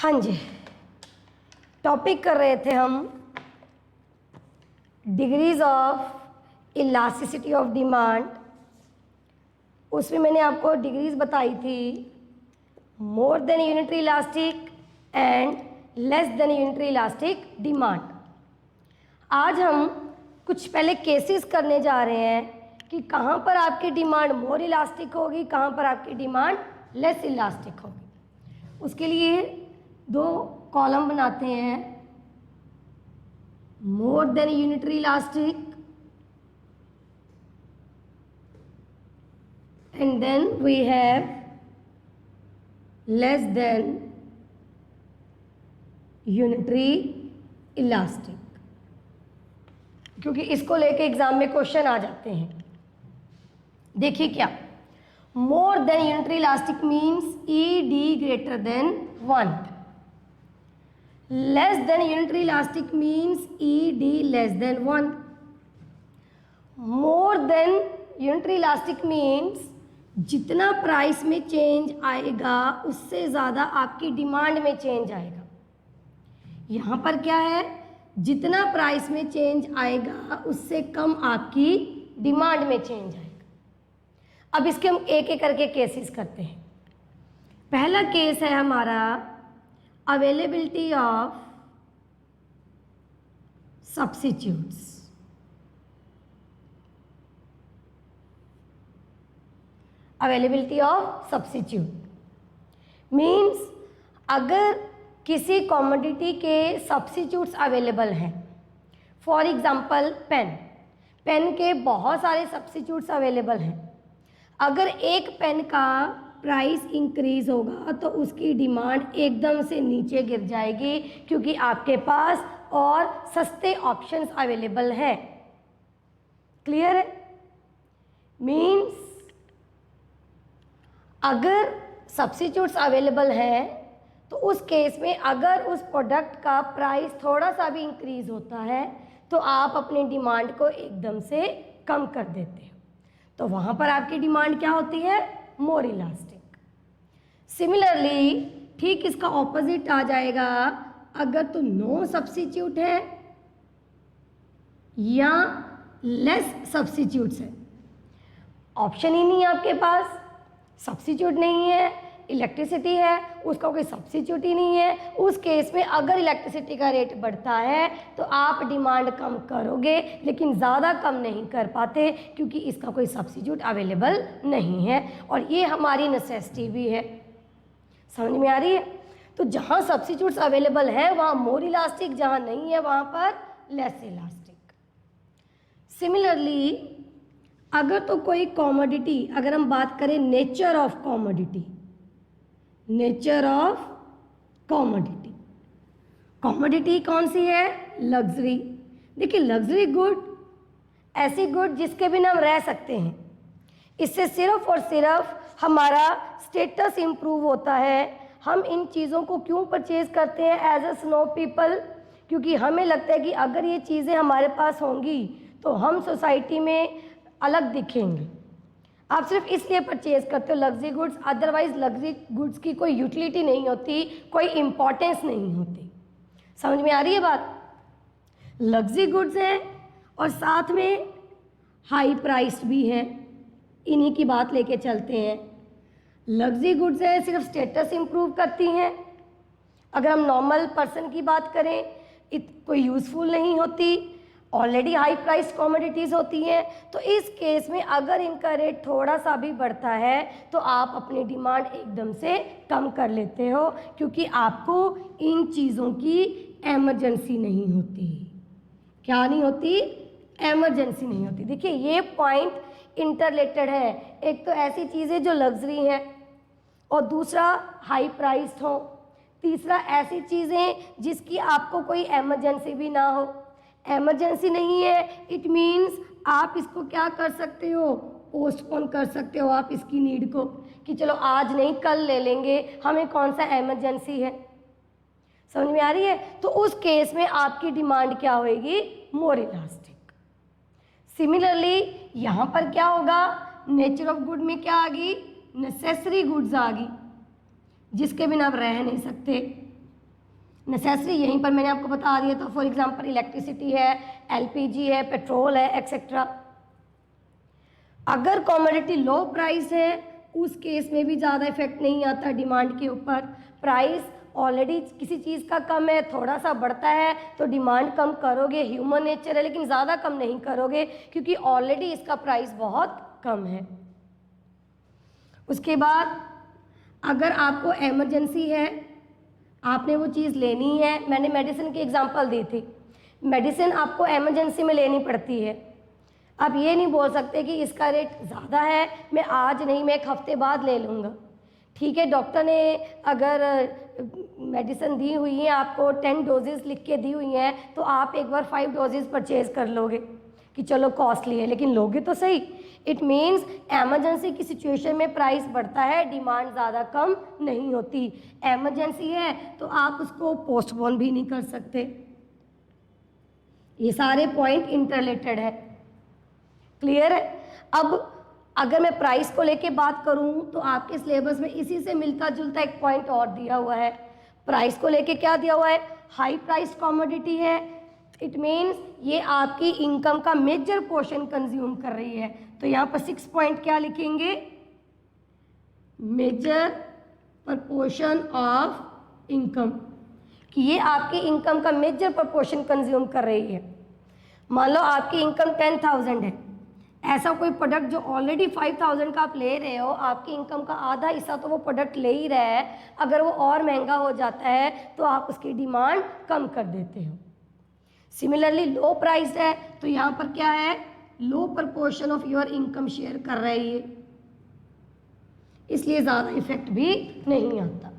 हाँ जी, टॉपिक कर रहे थे हम degrees of elasticity of demand. उसमें मैंने आपको डिग्रीज बताई थी मोर than unitary elastic and less than unitary elastic demand. आज हम कुछ पहले केसेस करने जा रहे हैं कि कहाँ पर आपकी डिमांड मोर इलास्टिक होगी, कहाँ पर आपकी डिमांड लेस इलास्टिक होगी। उसके लिए दो कॉलम बनाते हैं, more than unitary elastic and then we have less than unitary elastic, क्योंकि इसको लेके एग्जाम में क्वेश्चन आ जाते हैं। देखिए क्या, मोर than unitary elastic means E D greater than 1, less than unitary elastic means E D less than 1, मोर than unitary elastic means जितना price में चेंज आएगा उससे ज़्यादा आपकी डिमांड में चेंज आएगा। यहाँ पर क्या है, जितना प्राइस में चेंज आएगा उससे कम आपकी डिमांड में चेंज आएगा। अब इसके हम एक एक करके केसेस करते हैं। पहला केस है हमारा availability of substitutes. Availability of substitute means अगर किसी कॉमोडिटी के सब्स्टिट्यूट्स अवेलेबल हैं, फॉर एग्जांपल पेन के बहुत सारे सब्स्टिट्यूट्स अवेलेबल हैं। अगर एक पेन का प्राइस इंक्रीज होगा तो उसकी डिमांड एकदम से नीचे गिर जाएगी, क्योंकि आपके पास और सस्ते ऑप्शंस अवेलेबल हैं। क्लियर है? मीन्स अगर सब्स्टिट्यूट्स अवेलेबल हैं तो उस केस में अगर उस प्रोडक्ट का प्राइस थोड़ा सा भी इंक्रीज होता है तो आप अपनी डिमांड को एकदम से कम कर देते हो, तो वहाँ पर आपकी डिमांड क्या होती है, मोर इलास्टिक। सिमिलरली ठीक इसका ऑपोजिट आ जाएगा, अगर तो नो सब्स्टिट्यूट है या लेस सब्स्टिट्यूट्स है, ऑप्शन ही नहीं है आपके पास, सब्स्टिट्यूट नहीं है, इलेक्ट्रिसिटी है, उसका कोई सब्स्टिट्यूट ही नहीं है, उस केस में अगर इलेक्ट्रिसिटी का रेट बढ़ता है तो आप डिमांड कम करोगे, लेकिन ज़्यादा कम नहीं कर पाते क्योंकि इसका कोई सब्स्टिट्यूट अवेलेबल नहीं है, और ये हमारी नेसेसिटी भी है। समझ में आ रही है? तो जहाँ सब्स्टिट्यूट्स अवेलेबल हैं वहाँ मोर इलास्टिक, जहाँ नहीं है वहाँ पर लेस इलास्टिक। सिमिलरली अगर तो कोई कॉमोडिटी, अगर हम बात करें nature of commodity, nature of commodity, commodity कौन सी है, लग्जरी। देखिए लग्जरी गुड ऐसी गुड जिसके बिना हम रह सकते हैं, इससे सिर्फ और सिर्फ हमारा स्टेटस इम्प्रूव होता है। हम इन चीज़ों को क्यों परचेज करते हैं एज अ स्नो पीपल, क्योंकि हमें लगता है कि अगर ये चीज़ें हमारे पास होंगी तो हम सोसाइटी में अलग दिखेंगे। आप सिर्फ इसलिए परचेज करते हो luxury goods, otherwise luxury goods की कोई यूटिलिटी नहीं होती, कोई इम्पोर्टेंस नहीं होती। समझ में आ रही है बात? लग्जरी गुड्स हैं और साथ में हाई प्राइस्ड भी हैं, इन्हीं की बात लेके चलते हैं। लग्जरी गुड्स हैं, सिर्फ स्टेटस इम्प्रूव करती हैं। अगर हम नॉर्मल पर्सन की बात करें कोई यूज़फुल नहीं होती, ऑलरेडी हाई प्राइस कॉमोडिटीज़ होती हैं। तो इस केस में अगर इनका रेट थोड़ा सा भी बढ़ता है तो आप अपनी डिमांड एकदम से कम कर लेते हो, क्योंकि आपको इन चीज़ों की एमरजेंसी नहीं होती। क्या नहीं होती? एमरजेंसी नहीं होती। देखिए ये पॉइंट इंटरलेटेड है, एक तो ऐसी चीज़ें जो लग्जरी हैं और दूसरा हाई प्राइस्ड हो, तीसरा ऐसी चीज़ें जिसकी आपको कोई एमरजेंसी भी ना हो। एमरजेंसी नहीं है, इट मीन्स आप इसको क्या कर सकते हो, पोस्टपोन कर सकते हो आप इसकी नीड को, कि चलो आज नहीं कल ले लेंगे, हमें कौन सा एमरजेंसी है। समझ में आ रही है? तो उस केस में आपकी डिमांड क्या होएगी, मोर इलास्टिक। सिमिलरली यहाँ पर क्या होगा, नेचर ऑफ गुड में क्या आ गई, नेसेसरी गुड्स आ गई, जिसके बिना आप रह नहीं सकते। नेसेसरी यहीं पर मैंने आपको बता दिया। तो फॉर एग्जांपल इलेक्ट्रिसिटी है, एलपीजी है, पेट्रोल है, एक्सेट्रा। अगर कमोडिटी लो प्राइस है उस केस में भी ज़्यादा इफेक्ट नहीं आता डिमांड के ऊपर। प्राइस ऑलरेडी किसी चीज़ का कम है, थोड़ा सा बढ़ता है तो डिमांड कम करोगे, ह्यूमन नेचर है, लेकिन ज़्यादा कम नहीं करोगे क्योंकि ऑलरेडी इसका प्राइस बहुत कम है। उसके बाद अगर आपको एमरजेंसी है, आपने वो चीज़ लेनी है, मैंने मेडिसिन की एग्जांपल दी थी, मेडिसिन आपको एमरजेंसी में लेनी पड़ती है। आप ये नहीं बोल सकते कि इसका रेट ज़्यादा है, मैं आज नहीं, मैं एक हफ्ते बाद ले लूँगा। ठीक है, डॉक्टर ने अगर मेडिसिन दी हुई है, आपको 10 डोजेज़ लिख के दी हुई हैं, तो आप एक बार 5 डोजेज़ परचेज़ कर लोगे कि चलो कॉस्टली है, लेकिन लोगे तो सही। इट मीन्स एमरजेंसी की सिचुएशन में प्राइस बढ़ता है, डिमांड ज़्यादा कम नहीं होती। एमरजेंसी है तो आप उसको पोस्टपोन भी नहीं कर सकते। ये सारे पॉइंट इंटररिलेटेड है। क्लियर है? अब अगर मैं प्राइस को लेके बात करूं तो आपके सिलेबस में इसी से मिलता जुलता एक पॉइंट और दिया हुआ है। प्राइस को लेके क्या दिया हुआ है? हाई प्राइस कमोडिटी है, इट मीन्स ये आपकी इनकम का मेजर पोर्शन कंज्यूम कर रही है। तो यहाँ पर 6 पॉइंट क्या लिखेंगे? मेजर प्रपोर्शन ऑफ इनकम, कि ये आपकी इनकम का मेजर प्रपोर्शन कंज्यूम कर रही है। मान लो आपकी इनकम 10,000 है, ऐसा कोई प्रोडक्ट जो ऑलरेडी 5,000 का आप ले रहे हो, आपकी इनकम का आधा हिस्सा तो वो प्रोडक्ट ले ही रहा है, अगर वो और महंगा हो जाता है तो आप उसकी डिमांड कम कर देते हो। सिमिलरली लो प्राइस है तो यहाँ पर क्या है? Low proportion of your income share कर रही है, इसलिए ज़्यादा इफेक्ट भी नहीं आता।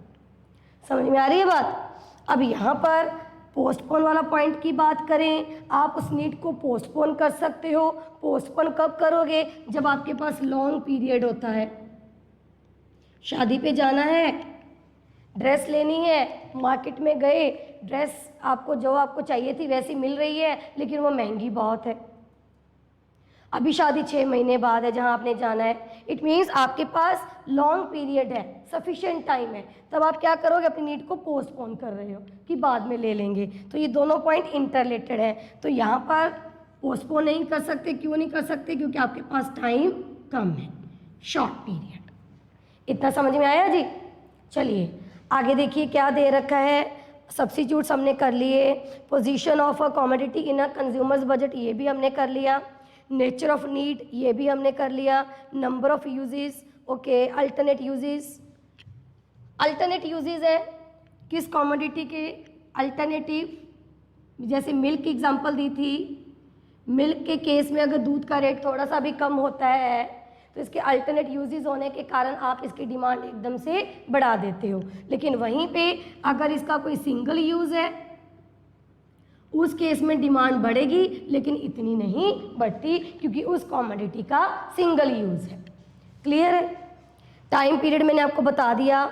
समझ में आ रही है बात? अब यहाँ पर पोस्टपोन वाला पॉइंट की बात करें, आप उस नीड को पोस्टपोन कर सकते हो। पोस्टपोन कब करोगे? जब आपके पास लॉन्ग पीरियड होता है। शादी पे जाना है, ड्रेस लेनी है, मार्केट में गए, ड्रेस आपको जो आपको चाहिए थी वैसी मिल रही है, लेकिन वो महंगी बहुत है। अभी शादी 6 महीने बाद है जहां आपने जाना है, इट मीन्स आपके पास लॉन्ग पीरियड है, सफिशिएंट टाइम है, तब आप क्या करोगे? अपनी नीड को पोस्टपोन कर रहे हो कि बाद में ले लेंगे। तो ये दोनों पॉइंट इंटररिलेटेड है। तो यहाँ पर पोस्टपोन नहीं कर सकते। क्यों नहीं कर सकते? क्योंकि आपके पास टाइम कम है, शॉर्ट पीरियड। इतना समझ में आया जी? चलिए आगे देखिए क्या दे रखा है। सब्स्टिट्यूट्स हमने कर लिए, position of a commodity in a consumers budget ये भी हमने कर लिया, नेचर ऑफ नीड ये भी हमने कर लिया, number of uses, okay, alternate uses. Alternate uses है किस कमोडिटी के? अल्टरनेटिव, जैसे मिल्क की एग्जांपल दी थी। मिल्क के केस में अगर दूध का रेट थोड़ा सा भी कम होता है तो इसके अल्टरनेट यूजेस होने के कारण आप इसकी डिमांड एकदम से बढ़ा देते हो। लेकिन वहीं पे अगर इसका कोई सिंगल यूज़ है उस केस में डिमांड बढ़ेगी, लेकिन इतनी नहीं बढ़ती क्योंकि उस कमोडिटी का सिंगल यूज़ है। क्लियर है? टाइम पीरियड मैंने आपको बता दिया,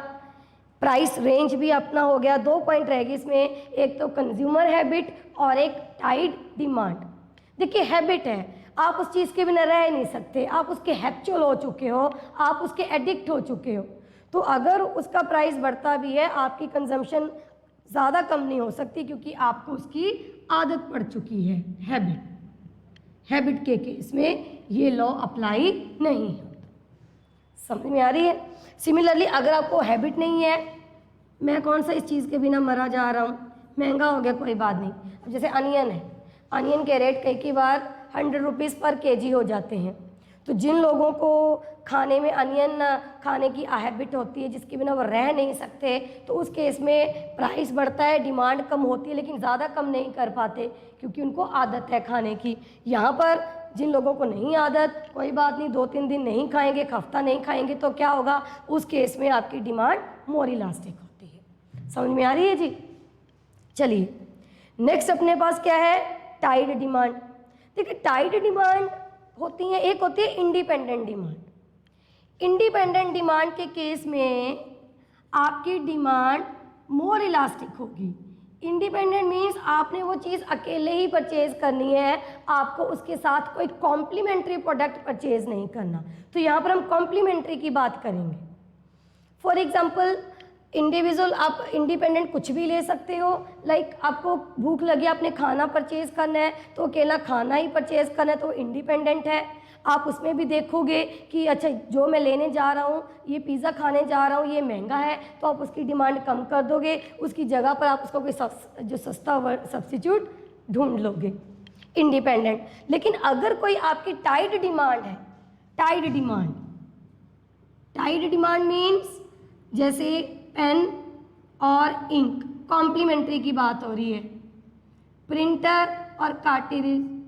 प्राइस रेंज भी अपना हो गया। 2 पॉइंट रहेगी इसमें, एक तो कंज्यूमर हैबिट और एक टाइड डिमांड। देखिए हैबिट है, आप उस चीज़ के बिना रह नहीं सकते, आप उसके हैबिचुअल हो चुके हो, आप उसके एडिक्ट हो चुके हो। तो अगर उसका प्राइस बढ़ता भी है, आपकी कंजम्पशन ज़्यादा कम नहीं हो सकती क्योंकि आपको उसकी आदत पड़ चुकी है, हैबिट के केस में ये लॉ अप्लाई नहीं होता। समझ में आ रही है? सिमिलरली अगर आपको हैबिट नहीं है, मैं कौन सा इस चीज़ के बिना मरा जा रहा हूँ, महंगा हो गया कोई बात नहीं। अब जैसे अनियन है, अनियन के रेट कई बार 100 रुपीज़ पर केजी हो जाते हैं। तो जिन लोगों को खाने में अनियन खाने की हैबिट होती है, जिसके बिना वो रह नहीं सकते, तो उस केस में प्राइस बढ़ता है, डिमांड कम होती है, लेकिन ज़्यादा कम नहीं कर पाते क्योंकि उनको आदत है खाने की। यहाँ पर जिन लोगों को नहीं आदत, कोई बात नहीं, 2-3 दिन नहीं खाएंगे, एक हफ्ता नहीं खाएंगे तो क्या होगा? उस केस में आपकी डिमांड मोर इलास्टिक होती है। समझ में आ रही है जी? चलिए नेक्स्ट अपने पास क्या है? Tied demand. देखिए टाइड डिमांड होती है, एक होती है इंडिपेंडेंट डिमांड। इंडिपेंडेंट डिमांड के केस में आपकी डिमांड मोर इलास्टिक होगी। इंडिपेंडेंट मीन्स आपने वो चीज़ अकेले ही परचेज करनी है, आपको उसके साथ कोई कॉम्प्लीमेंट्री प्रोडक्ट परचेज नहीं करना। तो यहाँ पर हम कॉम्प्लीमेंट्री की बात करेंगे। फॉर एग्जाम्पल इंडिविजुअल आप इंडिपेंडेंट कुछ भी ले सकते हो, लाइक आपको भूख लगी, आपने खाना परचेज करना है तो अकेला खाना ही परचेज करना है तो इंडिपेंडेंट है। आप उसमें भी देखोगे कि अच्छा जो मैं लेने जा रहा हूँ, ये पिज़्ज़ा खाने जा रहा हूँ, ये महंगा है, तो आप उसकी डिमांड कम कर दोगे, उसकी जगह पर आप उसको कोई जो सस्ता सब्स्टिट्यूट ढूंढ लोगे, इंडिपेंडेंट। लेकिन अगर कोई आपकी टाइड डिमांड है, टाइड डिमांड मीन्स जैसे पेन और इंक कॉम्प्लीमेंट्री की बात हो रही है, प्रिंटर और कार्ट्रिज,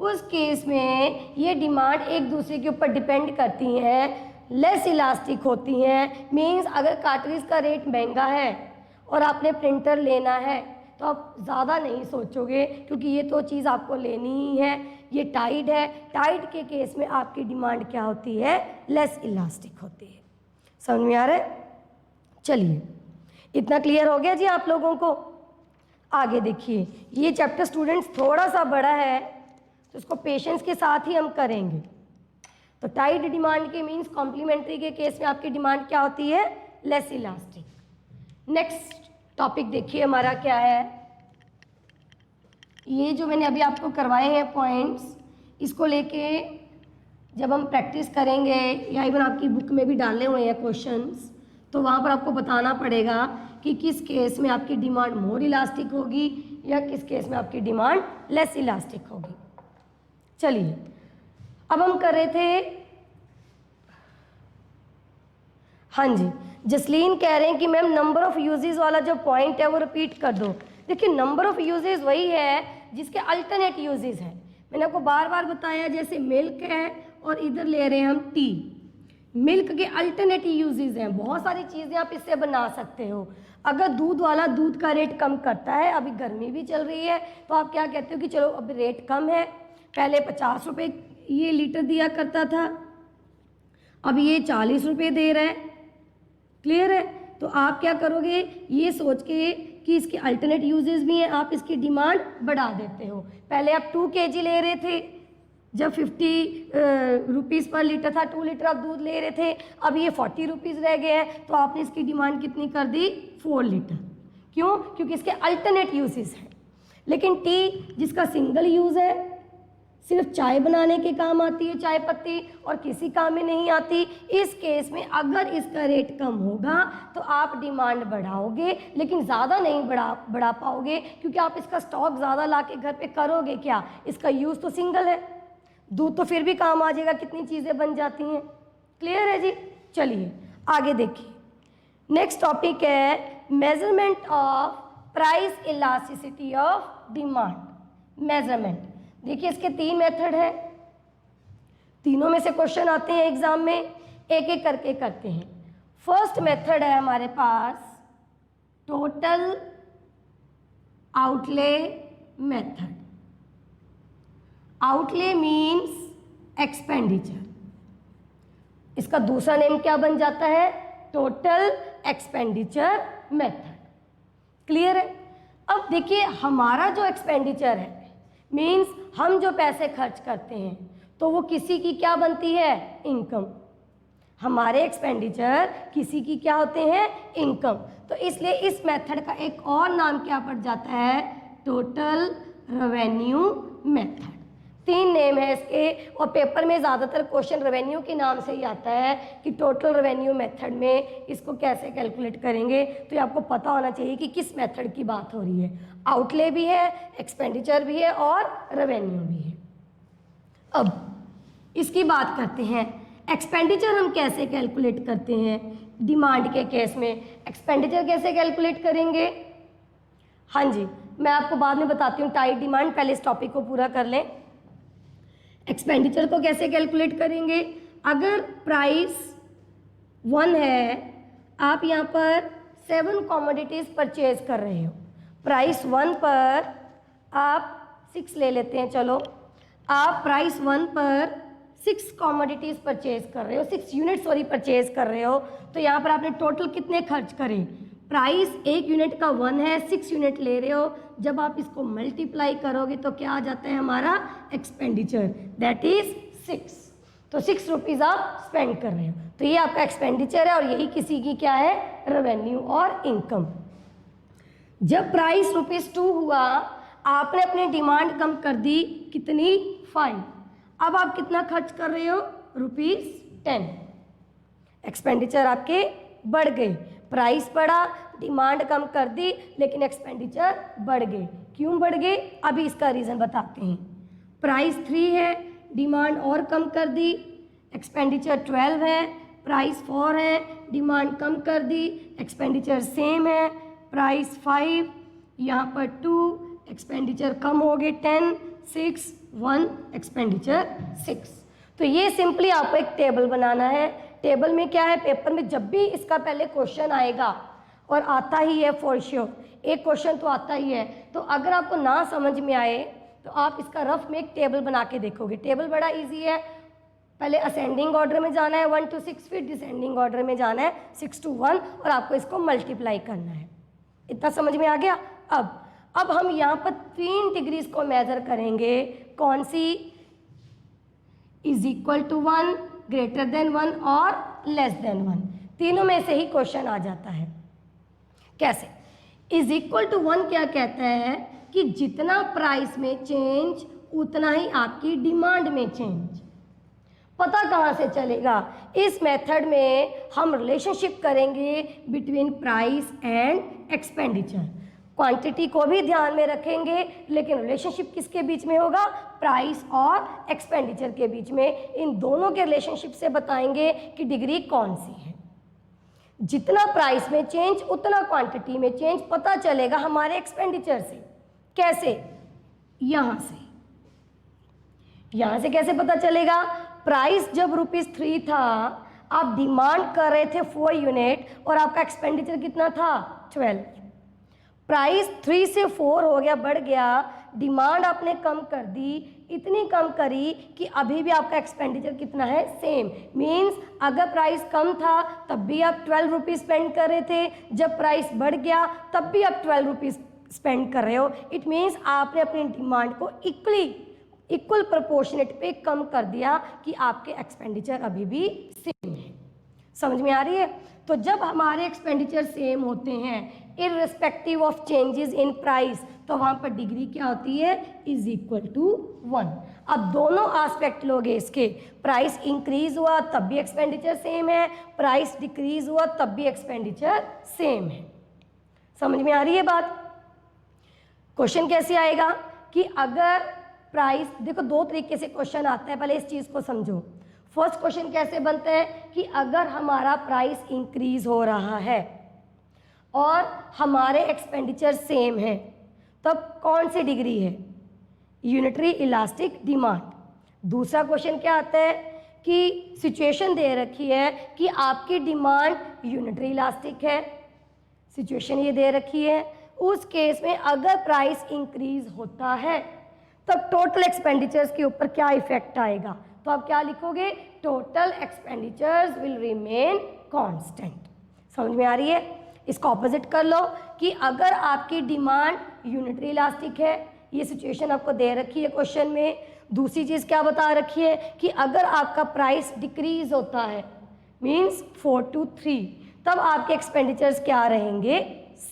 उस केस में ये डिमांड एक दूसरे के ऊपर डिपेंड करती हैं, लेस इलास्टिक होती हैं। मींस अगर कार्ट्रिज का रेट महंगा है और आपने प्रिंटर लेना है तो आप ज़्यादा नहीं सोचोगे क्योंकि ये तो चीज़ आपको लेनी ही है, ये टाइड है। टाइड के केस में आपकी डिमांड क्या होती है, लेस इलास्टिक होती है। समझ में आ रहा है? चलिए, इतना क्लियर हो गया जी आप लोगों को। आगे देखिए, ये चैप्टर स्टूडेंट्स थोड़ा सा बड़ा है तो उसको पेशेंस के साथ ही हम करेंगे। तो टाइड डिमांड के मीन्स कॉम्प्लीमेंट्री के केस में आपकी डिमांड क्या होती है, लेस इलास्टिक। नेक्स्ट टॉपिक देखिए हमारा क्या है, ये जो मैंने अभी आपको करवाए हैं पॉइंट्स, इसको लेके जब हम प्रैक्टिस करेंगे या इवन आपकी बुक में भी डाले हुए हैं क्वेश्चंस, तो वहाँ पर आपको बताना पड़ेगा कि किस केस में आपकी डिमांड मोर इलास्टिक होगी या किस केस में आपकी डिमांड लेस इलास्टिक होगी। चलिए, अब हम कर रहे थे, हाँ जी, जसलीन कह रहे हैं कि मैम नंबर ऑफ यूजेस वाला जो पॉइंट है वो रिपीट कर दो। देखिए, नंबर ऑफ यूजेस वही है जिसके अल्टरनेट यूजेस हैं। मैंने आपको बार बार बताया, जैसे मिल्क है और इधर ले रहे हैं हम टी, मिल्क के अल्टरनेट यूजेस हैं, बहुत सारी चीज़ें आप इससे बना सकते हो। अगर दूध वाला दूध का रेट कम करता है, अभी गर्मी भी चल रही है, तो आप क्या कहते हो कि चलो अब रेट कम है, पहले 50 रुपये ये लीटर दिया करता था, अब ये 40 रुपये दे रहा है। क्लियर है? तो आप क्या करोगे, ये सोच के कि इसके अल्टरनेट यूजेस भी हैं, आप इसकी डिमांड बढ़ा देते हो। पहले आप 2 kg ले रहे थे, जब 50 रुपीज़ पर लीटर था, 2 लीटर आप दूध ले रहे थे, अब ये 40 रुपीज़ रह गए हैं, तो आपने इसकी डिमांड कितनी कर दी, 4 लीटर। क्यों? क्योंकि इसके अल्टरनेट यूजेस हैं। लेकिन टी जिसका सिंगल यूज़ है, सिर्फ चाय बनाने के काम आती है चाय पत्ती और किसी काम में नहीं आती, इस केस में अगर इसका रेट कम होगा तो आप डिमांड बढ़ाओगे, लेकिन ज़्यादा नहीं बढ़ा पाओगे क्योंकि आप इसका स्टॉक ज़्यादा ला के घर पे करोगे क्या, इसका यूज़ तो सिंगल है, दूध तो फिर भी काम आ जाएगा, कितनी चीज़ें बन जाती हैं। क्लियर है जी? चलिए आगे देखिए, नेक्स्ट टॉपिक है measurement of price elasticity of demand. Measurement, देखिए इसके 3 मेथड हैं, तीनों में से क्वेश्चन आते हैं एग्जाम में, एक एक करके करते हैं। फर्स्ट मेथड है हमारे पास total outlay method. Outlay means expenditure, इसका दूसरा नेम क्या बन जाता है, टोटल एक्सपेंडिचर मेथड। क्लियर है? अब देखिए, हमारा जो एक्सपेंडिचर है मीन्स हम जो पैसे खर्च करते हैं, तो वो किसी की क्या बनती है, इनकम। हमारे एक्सपेंडिचर किसी की क्या होते हैं, इनकम। तो इसलिए इस मेथड का एक और नाम क्या पड़ जाता है, टोटल रेवेन्यू मेथड। 3 नेम है इसके, और पेपर में ज़्यादातर क्वेश्चन रेवेन्यू के नाम से ही आता है कि टोटल रेवेन्यू मेथड में इसको कैसे कैलकुलेट करेंगे। तो ये आपको पता होना चाहिए कि किस मेथड की बात हो रही है। आउटले भी है, एक्सपेंडिचर भी है और रेवेन्यू भी है। अब इसकी बात करते हैं, एक्सपेंडिचर हम कैसे कैलकुलेट करते हैं डिमांड के केस में। एक्सपेंडिचर कैसे कैलकुलेट करेंगे, हाँ जी मैं आपको बाद में बताती हूँ, टाइट डिमांड, पहले इस टॉपिक को पूरा कर लें। एक्सपेंडिचर को कैसे कैलकुलेट करेंगे, अगर प्राइस 1 है, आप यहाँ पर 7 कॉमोडिटीज़ परचेज कर रहे हो, प्राइस 1 पर आप 6 ले लेते हैं, चलो आप प्राइस 1 पर 6 कॉमोडिटीज़ परचेज कर रहे हो, 6 यूनिट परचेज कर रहे हो, तो यहाँ पर आपने टोटल कितने खर्च करे, प्राइस 1 यूनिट का 1 है, 6 यूनिट ले रहे हो, जब आप इसको मल्टीप्लाई करोगे तो क्या आ जाता है हमारा एक्सपेंडिचर, दैट इज 6। तो 6 रुपीज़ आप स्पेंड कर रहे हो, तो ये आपका एक्सपेंडिचर है और यही किसी की क्या है, रेवेन्यू और इनकम। जब प्राइस ₹2 हुआ, आपने अपनी डिमांड कम कर दी, कितनी, 5। अब आप कितना खर्च कर रहे हो, ₹10। एक्सपेंडिचर आपके बढ़ गए, प्राइस बढ़ा, डिमांड कम कर दी, लेकिन एक्सपेंडिचर बढ़ गए। क्यों बढ़ गए, अभी इसका रीज़न बताते हैं। प्राइस 3 है, डिमांड और कम कर दी, एक्सपेंडिचर 12 है, प्राइस 4 है, डिमांड कम कर दी, एक्सपेंडिचर सेम है, प्राइस 5, यहाँ पर 2, एक्सपेंडिचर कम हो गए 10, 6, 1, एक्सपेंडिचर 6। तो ये सिंपली आपको एक टेबल बनाना है। टेबल में क्या है, पेपर में जब भी इसका पहले क्वेश्चन आएगा, और आता ही है फॉर श्योर, एक क्वेश्चन तो आता ही है, तो अगर आपको ना समझ में आए तो आप इसका रफ में एक टेबल बना के देखोगे। टेबल बड़ा इजी है, पहले असेंडिंग ऑर्डर में जाना है 1 to 6, फिर डिसेंडिंग ऑर्डर में जाना है 6 to 1, और आपको इसको मल्टीप्लाई करना है। इतना समझ में आ गया। अब हम यहाँ पर 3 डिग्रीज को मेजर करेंगे, कौन सी, =1, >1 और <1। तीनों में से ही क्वेश्चन आ जाता है। कैसे, =1 क्या कहता है कि जितना प्राइस में चेंज उतना ही आपकी डिमांड में चेंज। पता कहाँ से चलेगा, इस मेथड में हम रिलेशनशिप करेंगे between price and expenditure. Quantity को भी ध्यान में रखेंगे, लेकिन रिलेशनशिप किसके बीच में होगा, प्राइस और एक्सपेंडिचर के बीच में। इन दोनों के रिलेशनशिप से बताएंगे कि डिग्री कौन सी है। जितना प्राइस में चेंज उतना क्वांटिटी में चेंज पता चलेगा हमारे एक्सपेंडिचर से। कैसे, यहाँ से कैसे पता चलेगा, प्राइस जब ₹3 था, आप डिमांड कर रहे थे 4 यूनिट और आपका एक्सपेंडिचर कितना था, 12। प्राइस 3 से 4 हो गया, बढ़ गया, डिमांड आपने कम कर दी, इतनी कम करी कि अभी भी आपका एक्सपेंडिचर कितना है, सेम। मीन्स अगर प्राइस कम था तब भी आप 12 रुपीज़ स्पेंड कर रहे थे, जब प्राइस बढ़ गया तब भी आप 12 रुपीज़ स्पेंड कर रहे हो। इट मीन्स आपने अपनी डिमांड को इक्वल प्रोपोर्शनेट पे कम कर दिया कि आपके एक्सपेंडिचर अभी भी सेम है। समझ में आ रही है। तो जब हमारे एक्सपेंडिचर सेम होते हैं irrespective of changes in price, तो वहाँ पर डिग्री क्या होती है, =1। अब दोनों एस्पेक्ट लोगे इसके, प्राइस इंक्रीज हुआ तब भी एक्सपेंडिचर सेम है, प्राइस डिक्रीज हुआ तब भी एक्सपेंडिचर सेम है। समझ में आ रही है बात। क्वेश्चन कैसे आएगा कि अगर प्राइस, देखो 2 तरीके से क्वेश्चन आता है, पहले इस चीज़ को समझो। फर्स्ट क्वेश्चन कैसे बनता है कि अगर हमारा प्राइस इंक्रीज हो रहा है और हमारे एक्सपेंडिचर सेम है, तब कौन सी डिग्री है, यूनिटरी इलास्टिक डिमांड। दूसरा क्वेश्चन क्या आता है कि सिचुएशन दे रखी है कि आपकी डिमांड यूनिटरी इलास्टिक है, सिचुएशन ये दे रखी है। उस केस में अगर प्राइस इंक्रीज होता है तब टोटल एक्सपेंडिचर्स के ऊपर क्या इफेक्ट आएगा, तो आप क्या लिखोगे, total expenditures will remain constant. समझ में आ रही है। इसका ऑपोजिट कर लो कि अगर आपकी डिमांड यूनिटरी इलास्टिक है, ये सिचुएशन आपको दे रखी है क्वेश्चन में। दूसरी चीज़ क्या बता रखी है कि अगर आपका प्राइस डिक्रीज होता है, मीन्स 4 to 3, तब आपके एक्सपेंडिचर्स क्या रहेंगे,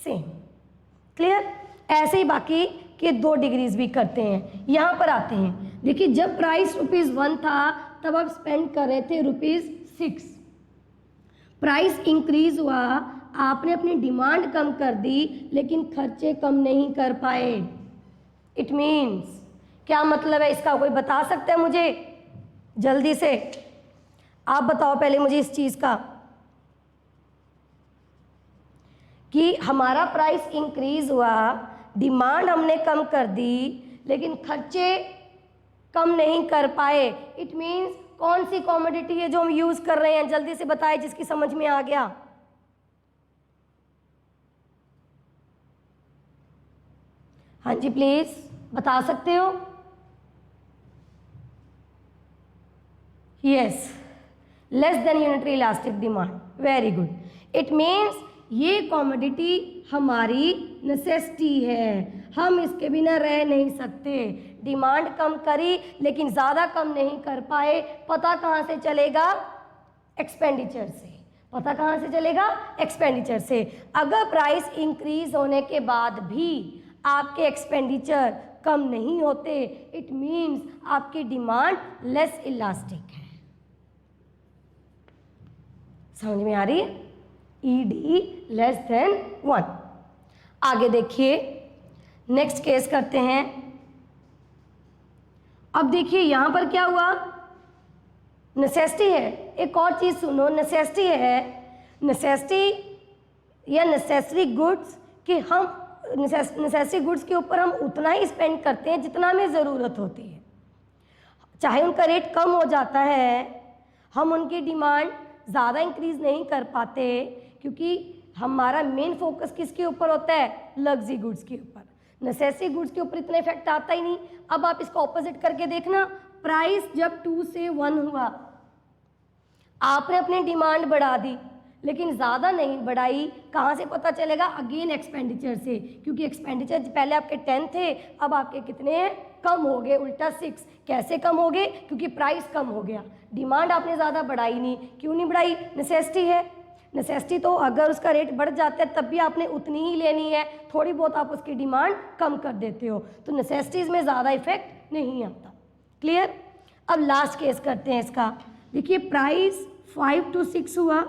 सेम। क्लियर। ऐसे ही बाकी के 2 डिग्रीज भी करते हैं। यहाँ पर आते हैं, देखिए जब प्राइस ₹1 था तब आप स्पेंड कर रहे थे ₹6। प्राइस इंक्रीज हुआ, आपने अपनी डिमांड कम कर दी लेकिन खर्चे कम नहीं कर पाए। इट मीन्स क्या मतलब है इसका, कोई बता सकता है मुझे जल्दी से, आप बताओ पहले मुझे इस चीज़ का, कि हमारा प्राइस इंक्रीज हुआ, डिमांड हमने कम कर दी लेकिन खर्चे कम नहीं कर पाए। इट मीन्स कौन सी कॉमोडिटी है जो हम यूज़ कर रहे हैं, जल्दी से बताए जिसकी समझ में आ गया। हाँ जी प्लीज़ बता सकते हो। Yes, less than unitary elastic demand, very good. It means ये कॉमोडिटी हमारी नेसेसिटी है, हम इसके बिना रह नहीं सकते। डिमांड कम करी लेकिन ज़्यादा कम नहीं कर पाए, पता कहाँ से चलेगा? एक्सपेंडिचर से। पता कहाँ से चलेगा? एक्सपेंडिचर से। अगर प्राइस इंक्रीज होने के बाद भी आपके एक्सपेंडिचर कम नहीं होते, इट मीन्स आपकी डिमांड लेस इलास्टिक है। समझ में आ रही है? ED less than 1। आगे देखिए, नेक्स्ट केस करते हैं। अब देखिए यहां पर क्या हुआ, नेसेसिटी है। एक और चीज सुनो, नेसेसिटी है, नेसेसिटी या नेसेसरी गुड्स कि हम नेसेसरी गुड्स के ऊपर हम उतना ही स्पेंड करते हैं जितना हमें ज़रूरत होती है। चाहे उनका रेट कम हो जाता है, हम उनकी डिमांड ज़्यादा इंक्रीज़ नहीं कर पाते, क्योंकि हमारा मेन फोकस किसके ऊपर होता है? लग्जरी गुड्स के ऊपर। नेसेसरी गुड्स के ऊपर इतना इफेक्ट आता ही नहीं। अब आप इसको ऑपोजिट करके देखना, प्राइस जब 2 से 1 हुआ, आपने अपनी डिमांड बढ़ा दी लेकिन ज़्यादा नहीं बढ़ाई। कहाँ से पता चलेगा? अगेन एक्सपेंडिचर से, क्योंकि एक्सपेंडिचर पहले आपके 10 थे, अब आपके कितने हैं? कम हो गए, उल्टा 6। कैसे कम हो गए? क्योंकि प्राइस कम हो गया, डिमांड आपने ज़्यादा बढ़ाई नहीं। क्यों नहीं बढ़ाई? नेसेसिटी है। नेसेसिटी तो अगर उसका रेट बढ़ जाता है तब भी आपने उतनी ही लेनी है, थोड़ी बहुत आप उसकी डिमांड कम कर देते हो, तो नेसेसिटीज़ में ज़्यादा इफेक्ट नहीं आता। क्लियर? अब लास्ट केस करते हैं इसका। देखिए प्राइस 5 to 6 हुआ,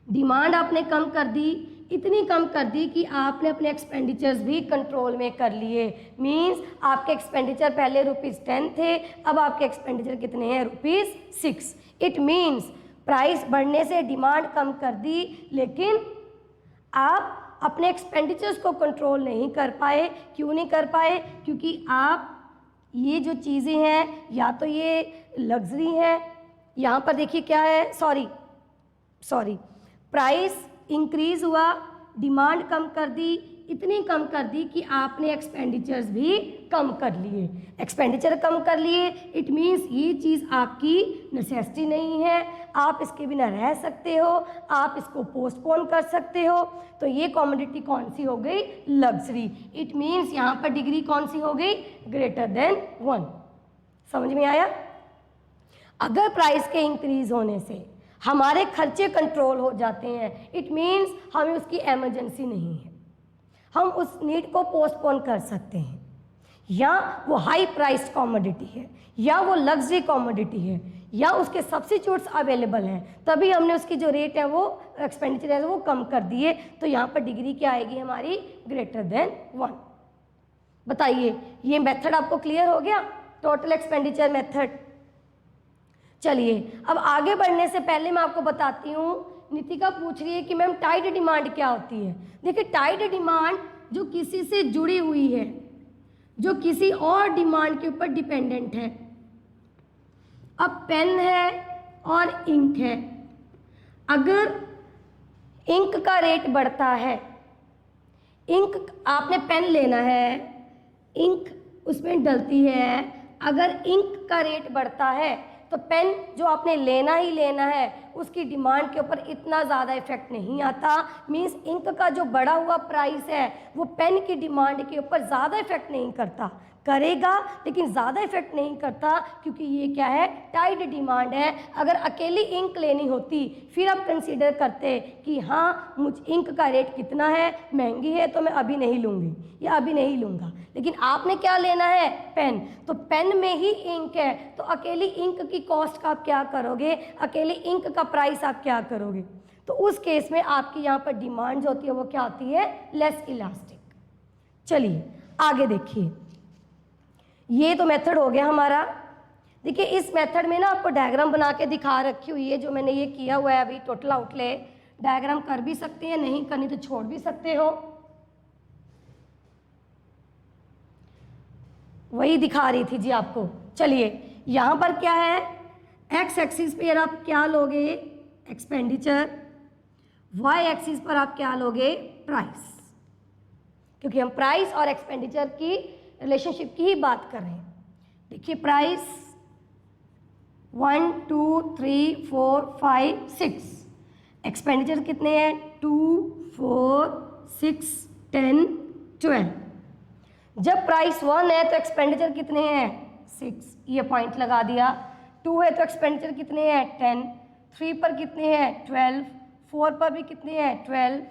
डिमांड आपने कम कर दी, इतनी कम कर दी कि आपने अपने एक्सपेंडिचर्स भी कंट्रोल में कर लिए। मींस आपके एक्सपेंडिचर पहले ₹10 थे, अब आपके एक्सपेंडिचर कितने हैं? ₹6। इट मींस प्राइस बढ़ने से डिमांड कम कर दी लेकिन आप अपने एक्सपेंडिचर्स को कंट्रोल नहीं कर पाए। क्यों नहीं कर पाए? क्योंकि आप ये जो चीज़ें हैं या तो ये लग्जरी हैं, यहाँ पर देखिए क्या है, सॉरी प्राइस इंक्रीज हुआ, डिमांड कम कर दी, इतनी कम कर दी कि आपने एक्सपेंडिचर्स भी कम कर लिए। एक्सपेंडिचर कम कर लिए, इट मीन्स ये चीज़ आपकी नेसेसिटी नहीं है, आप इसके बिना रह सकते हो, आप इसको पोस्टपोन कर सकते हो। तो ये कमोडिटी कौन सी हो गई? लग्जरी। इट मीन्स यहाँ पर डिग्री कौन सी हो गई? Greater than 1। समझ में आया? अगर प्राइस के इंक्रीज होने से हमारे खर्चे कंट्रोल हो जाते हैं, इट मीन्स हमें उसकी इमरजेंसी नहीं है, हम उस नीड को पोस्टपोन कर सकते हैं। या वो हाई प्राइस कमोडिटी है, या वो लग्जरी कमोडिटी है, या उसके सब्स्टिट्यूट्स अवेलेबल हैं, तभी हमने उसकी जो रेट है वो एक्सपेंडिचर है वो कम कर दिए। तो यहाँ पर डिग्री क्या आएगी हमारी? Greater than 1। बताइए ये मेथड आपको क्लियर हो गया? Total expenditure method. चलिए अब आगे बढ़ने से पहले मैं आपको बताती हूँ, नितिका पूछ रही है कि मैम टाइड डिमांड क्या होती है। देखिए टाइड डिमांड जो किसी से जुड़ी हुई है, जो किसी और डिमांड के ऊपर डिपेंडेंट है। अब पेन है और इंक है, अगर इंक का रेट बढ़ता है, इंक आपने पेन लेना है, इंक उसमें डलती है, अगर इंक का रेट बढ़ता है तो पेन जो आपने लेना ही लेना है उसकी डिमांड के ऊपर इतना ज़्यादा इफेक्ट नहीं आता। मीन्स इंक का जो बढ़ा हुआ प्राइस है वो पेन की डिमांड के ऊपर ज़्यादा इफेक्ट नहीं करता, करेगा लेकिन ज़्यादा इफेक्ट नहीं करता, क्योंकि ये क्या है? टाइड डिमांड है। अगर अकेली इंक लेनी होती फिर आप कंसीडर करते कि हाँ मुझ इंक का रेट कितना है, महंगी है तो मैं अभी नहीं लूँगी या अभी नहीं लूँगा, लेकिन आपने क्या लेना है? पेन। तो पेन में ही इंक है, तो अकेली इंक की कॉस्ट का आप क्या करोगे? अकेली इंक का प्राइस आप क्या करोगे? तो उस केस में आपकी यहाँ पर डिमांड जो होती है वो क्या होती है? Less elastic. चलिए आगे देखिए, ये तो मेथड हो गया हमारा। देखिए इस मेथड में ना आपको डायग्राम बना के दिखा रखी हुई है, जो मैंने ये किया हुआ है अभी। टोटल आउटले डायग्राम कर भी सकते हैं, नहीं करनी तो छोड़ भी सकते हो, वही दिखा रही थी जी आपको। चलिए यहाँ पर क्या है? एक्स एक्सिस पर आप क्या लोगे? एक्सपेंडिचर। वाई एक्सिस पर आप क्या लोगे? प्राइस, क्योंकि हम प्राइस और एक्सपेंडिचर की रिलेशनशिप की ही बात कर रहे हैं। देखिए प्राइस 1 2 3 4 5 6, एक्सपेंडिचर कितने हैं? 2 4 6 10 12। जब प्राइस 1 है तो एक्सपेंडिचर कितने हैं 6, ये पॉइंट लगा दिया। 2 है तो एक्सपेंडिचर कितने हैं 10, 3 पर कितने हैं 12, 4 पर भी कितने हैं 12,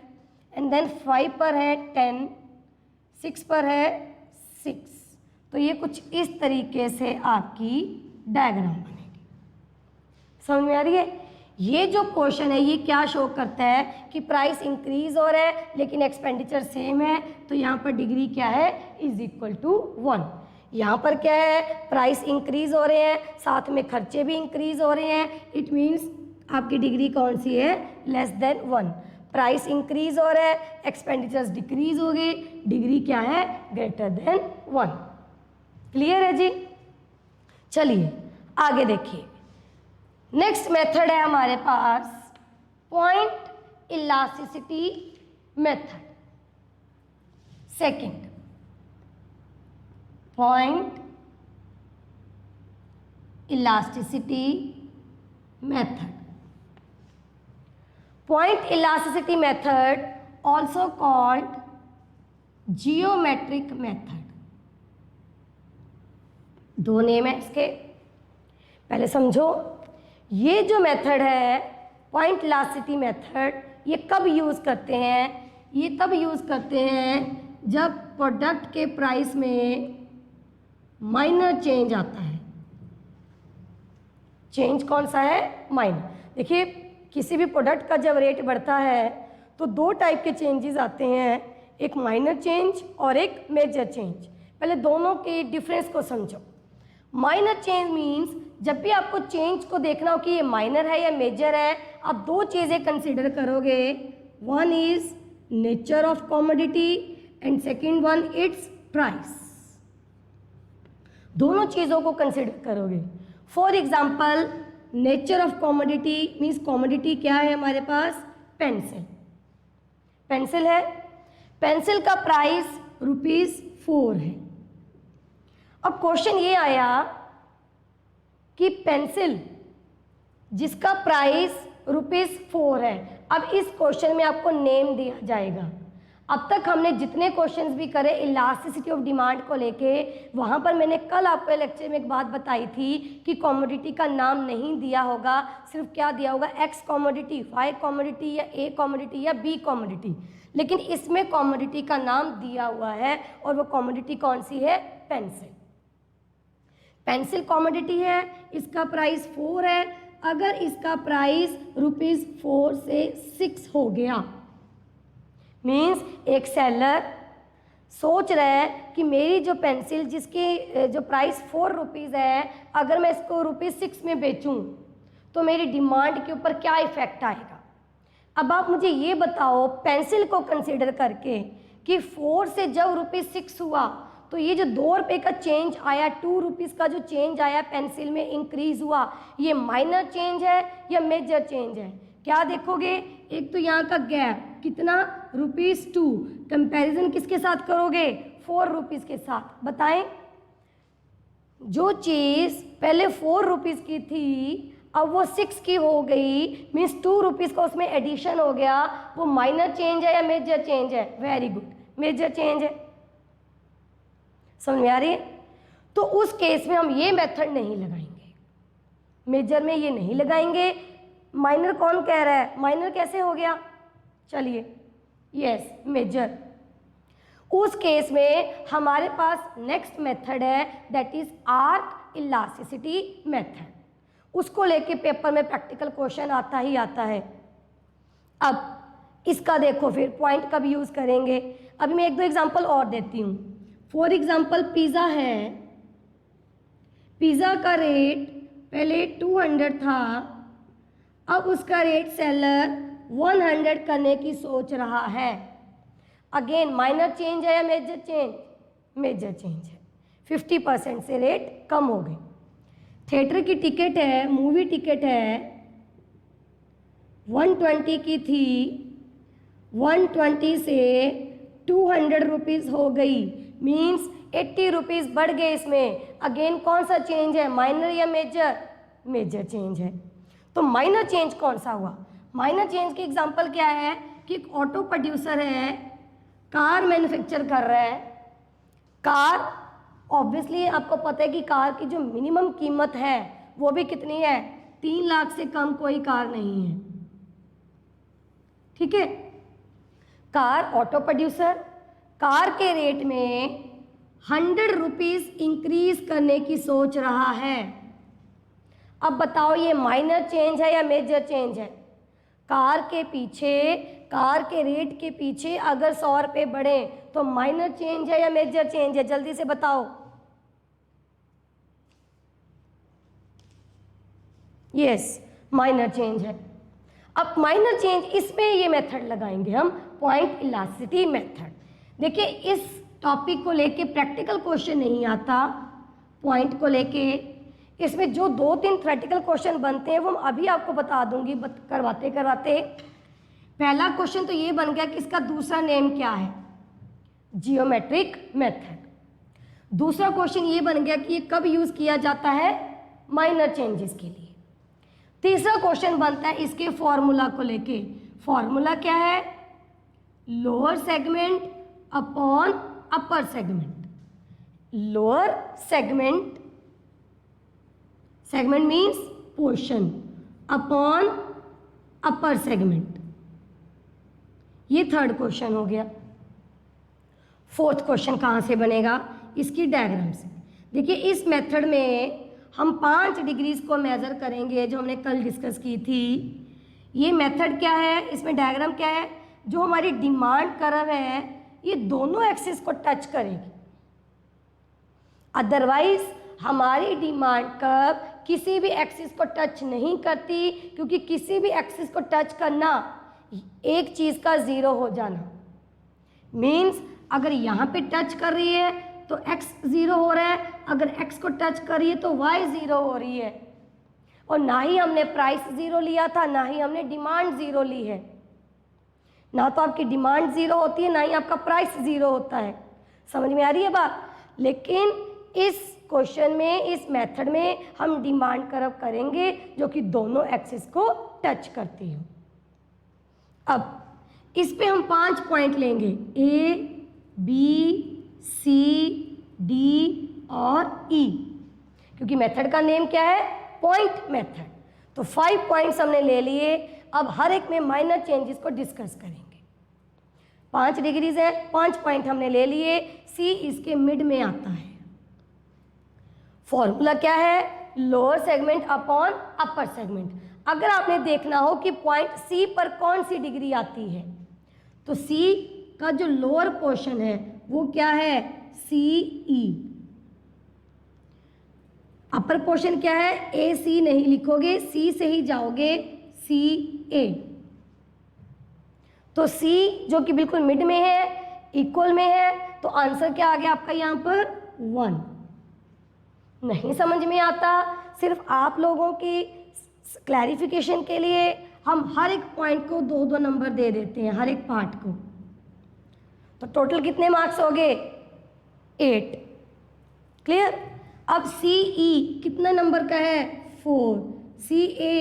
एंड देन 5 पर है 10, 6 पर है 6। तो ये कुछ इस तरीके से आपकी डायग्राम बनेगी। समझ में आ रही है? ये जो क्वेश्चन है ये क्या शो करता है कि प्राइस इंक्रीज हो रहा है लेकिन एक्सपेंडिचर सेम है, तो यहाँ पर डिग्री क्या है इज इक्वल टू 1। यहाँ पर क्या है प्राइस इंक्रीज हो रहे हैं, साथ में खर्चे भी इंक्रीज हो रहे हैं, इट मीन्स आपकी डिग्री कौन सी है लेस देन 1। प्राइस इंक्रीज हो रहा है, एक्सपेंडिचर्स डिक्रीज हो गए, डिग्री क्या है ग्रेटर देन 1। क्लियर है जी? चलिए आगे देखिए। नेक्स्ट मेथड है हमारे पास point elasticity method. Second, point elasticity method. Point elasticity method also called geometric method. दो नेम है इसके, पहले समझो। ये जो मेथड है पॉइंट इलास्टिसिटी मेथड, ये कब यूज़ करते हैं? ये तब यूज़ करते हैं जब प्रोडक्ट के प्राइस में माइनर चेंज आता है। चेंज कौन सा है? माइनर। देखिए किसी भी प्रोडक्ट का जब रेट बढ़ता है तो दो टाइप के चेंजेस आते हैं, एक माइनर चेंज और एक मेजर चेंज। पहले दोनों के डिफरेंस को समझो। माइनर चेंज मीन्स जब भी आपको चेंज को देखना हो कि ये माइनर है या मेजर है, आप दो चीज़ें कंसिडर करोगे। One is nature of commodity and second one it's price. दोनों चीज़ों को कंसिडर करोगे। For example nature of commodity means commodity क्या है हमारे पास? पेंसिल। पेंसिल है, पेंसिल का प्राइस ₹4 है। अब क्वेश्चन ये आया कि पेंसिल जिसका प्राइस ₹4 है, अब इस क्वेश्चन में आपको नेम दिया जाएगा। अब तक हमने जितने क्वेश्चंस भी करे इलास्टिसिटी ऑफ डिमांड को लेके, वहाँ पर मैंने कल आपको लेक्चर में एक बात बताई थी कि कमोडिटी का नाम नहीं दिया होगा, सिर्फ क्या दिया होगा एक्स कमोडिटी, वाई कमोडिटी या ए कमोडिटी या बी कमोडिटी। लेकिन इसमें कमोडिटी का नाम दिया हुआ है और वो कमोडिटी कौन सी है? पेंसिल। पेंसिल कमोडिटी है, इसका प्राइस 4 है। अगर इसका प्राइस ₹4 से 6 हो गया, मीन्स एक सेलर सोच रहा है कि मेरी जो पेंसिल जिसकी जो प्राइस ₹4 है, अगर मैं इसको ₹6 में बेचूं तो मेरी डिमांड के ऊपर क्या इफ़ेक्ट आएगा। अब आप मुझे ये बताओ पेंसिल को कंसिडर करके कि 4 से जब ₹6 हुआ तो ये जो ₹2 का चेंज आया, ₹2 का जो चेंज आया पेंसिल में इंक्रीज हुआ, ये माइनर चेंज है या मेजर चेंज है? क्या देखोगे? एक तो यहाँ का गैप कितना ₹2, कंपैरिजन किसके साथ करोगे? ₹4 के साथ। बताएं, जो चीज़ पहले ₹4 की थी अब वो 6 की हो गई, मीन्स ₹2 का उसमें एडिशन हो गया, वो माइनर चेंज है या मेजर चेंज है? वेरी गुड, मेजर चेंज है। समझ में आ रही है? तो उस केस में हम ये मेथड नहीं लगाएंगे, मेजर में ये नहीं लगाएंगे। माइनर कौन कह रहा है? माइनर कैसे हो गया? चलिए यस मेजर। उस केस में हमारे पास नेक्स्ट मेथड है that is arc elasticity method. उसको लेके पेपर में प्रैक्टिकल क्वेश्चन आता ही आता है। अब इसका देखो फिर पॉइंट कब यूज़ करेंगे। अभी मैं एक दो एग्जांपल और देती हूँ। फॉर एग्जांपल पिज़्ज़ा है, पिज़्ज़ा का रेट पहले 200 था, अब उसका रेट सेलर 100 करने की सोच रहा है। अगेन माइनर चेंज है या मेजर चेंज? मेजर चेंज है। 50% से रेट कम हो गई। थिएटर की टिकट है, मूवी टिकट है, 120 की थी, 120 से ₹200 हो गई, मीन्स ₹80 बढ़ गए इसमें। अगेन कौन सा चेंज है? माइनर या मेजर? मेजर चेंज है। तो माइनर चेंज कौन सा हुआ? माइनर चेंज के एग्जांपल क्या है कि एक ऑटो प्रोड्यूसर है, कार मैन्युफैक्चर कर रहा है, कार, ऑब्वियसली आपको पता है कि कार की जो मिनिमम कीमत है वो भी कितनी है, 3 लाख से कम कोई कार नहीं है, ठीक है। कार ऑटो प्रोड्यूसर कार के रेट में 100 रुपीज़ इंक्रीज करने की सोच रहा है। अब बताओ ये माइनर चेंज है या मेजर चेंज है? कार के पीछे, कार के रेट के पीछे अगर 100 रुपये बढ़े तो माइनर चेंज है या मेजर चेंज है? जल्दी से बताओ। यस, माइनर चेंज है। अब माइनर चेंज, इसमें ये मेथड लगाएंगे हम, पॉइंट इलास्टिसिटी मेथड। देखिए इस टॉपिक को लेके प्रैक्टिकल क्वेश्चन नहीं आता, पॉइंट को लेके इसमें जो 2-3 थ्योरेटिकल क्वेश्चन बनते हैं वो हम अभी आपको बता दूंगी करवाते करवाते। पहला क्वेश्चन तो ये बन गया कि इसका दूसरा नेम क्या है, जियोमेट्रिक मेथड। दूसरा क्वेश्चन ये बन गया कि ये कब यूज किया जाता है, माइनर चेंजेस के लिए। तीसरा क्वेश्चन बनता है इसके फॉर्मूला को लेके। फॉर्मूला क्या है, lower segment upon upper segment. Lower segment, segment means portion, upon upper segment. ये थर्ड क्वेश्चन हो गया। फोर्थ क्वेश्चन कहाँ से बनेगा, इसकी डायग्राम से। देखिए इस मेथड में हम 5 डिग्रीज को मेज़र करेंगे जो हमने कल डिस्कस की थी। ये मेथड क्या है, इसमें डायग्राम क्या है, जो हमारी डिमांड कर्व है ये दोनों एक्सिस को टच करेगी। अदरवाइज हमारी डिमांड कर्व किसी भी एक्सिस को टच नहीं करती, क्योंकि किसी भी एक्सिस को टच करना एक चीज़ का ज़ीरो हो जाना मीन्स, अगर यहाँ पे टच कर रही है तो x ज़ीरो हो रहा है, अगर x को टच कर रही है तो y ज़ीरो हो रही है। और ना ही हमने प्राइस ज़ीरो लिया था, ना ही हमने डिमांड ज़ीरो ली है। ना तो आपकी डिमांड ज़ीरो होती है, ना ही आपका प्राइस ज़ीरो होता है। समझ में आ रही है बात? लेकिन इस क्वेश्चन में, इस मेथड में हम डिमांड कर्व करेंगे जो कि दोनों एक्सिस को टच करती हो। अब इस पे हम 5 पॉइंट लेंगे, A, B, C, D और E, क्योंकि मेथड का नेम क्या है, पॉइंट मेथड। तो 5 पॉइंट्स हमने ले लिए। अब हर एक में माइनर चेंजेस को डिस्कस करेंगे। 5 डिग्रीज है, 5 पॉइंट हमने ले लिए। C इसके मिड में आता है। फॉर्मूला क्या है, lower segment upon upper segment. अगर आपने देखना हो कि पॉइंट C पर कौन सी डिग्री आती है, तो C का जो लोअर पोर्शन है वो क्या है, CE। अपर पोर्शन क्या है, AC नहीं लिखोगे, C से ही जाओगे, CA। तो C जो कि बिल्कुल मिड में है, इक्वल में है, तो आंसर क्या आ गया आपका यहाँ पर, 1। नहीं समझ में आता, सिर्फ आप लोगों की क्लैरिफिकेशन के लिए हम हर एक पॉइंट को 2-2 नंबर दे देते हैं, हर एक पार्ट को। तो टोटल कितने मार्क्स हो गए, 8। क्लियर? अब CE कितना नंबर का है, 4, CA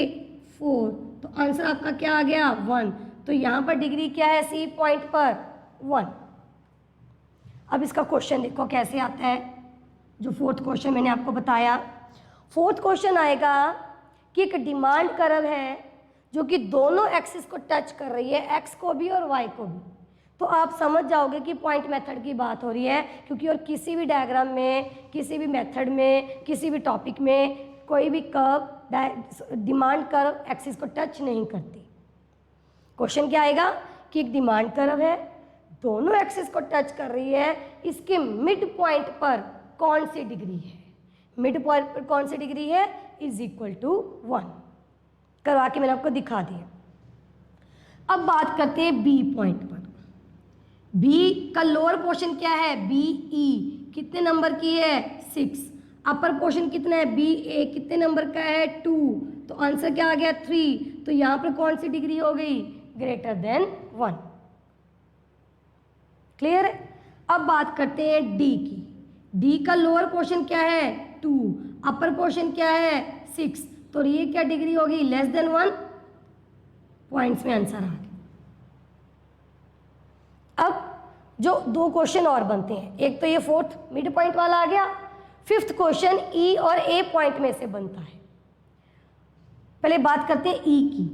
4, तो आंसर आपका क्या आ गया, 1। तो यहाँ पर डिग्री क्या है C पॉइंट पर, 1। अब इसका क्वेश्चन देखो कैसे आता है, जो फोर्थ क्वेश्चन मैंने आपको बताया। फोर्थ क्वेश्चन आएगा कि एक डिमांड कर्व है जो कि दोनों एक्सिस को टच कर रही है, x को भी और y को भी। तो आप समझ जाओगे कि पॉइंट मेथड की बात हो रही है, क्योंकि और किसी भी डायग्राम में, किसी भी मेथड में, किसी भी टॉपिक में कोई भी कर्व, डिमांड कर्व एक्सिस को टच नहीं करती। क्वेश्चन क्या आएगा कि एक डिमांड कर्व है, दोनों एक्सिस को टच कर रही है, इसके मिड पॉइंट पर कौन सी डिग्री है, मिड पॉइंट पर कौन सी डिग्री है, इज इक्वल टू 1। करवा के मैंने आपको दिखा दिया। अब बात करते हैं बी पॉइंट पर। बी का लोअर पोर्शन क्या है, BE कितने नंबर की है, 6। अपर पोर्शन कितना है, BA कितने नंबर का है, 2। तो आंसर क्या आ गया, 3। तो यहाँ पर कौन सी डिग्री हो गई, ग्रेटर देन 1। क्लियर है? अब बात करते हैं D की। D का लोअर पोर्शन क्या है, 2। अपर पोर्शन क्या है, 6। तो ये क्या डिग्री होगी, लेस देन 1। पॉइंट्स में आंसर आ गया। अब जो 2 क्वेश्चन और बनते हैं, एक तो ये 4th मिड पॉइंट वाला आ गया, 5th क्वेश्चन ई और ए पॉइंट में से बनता है। पहले बात करते हैं ई की।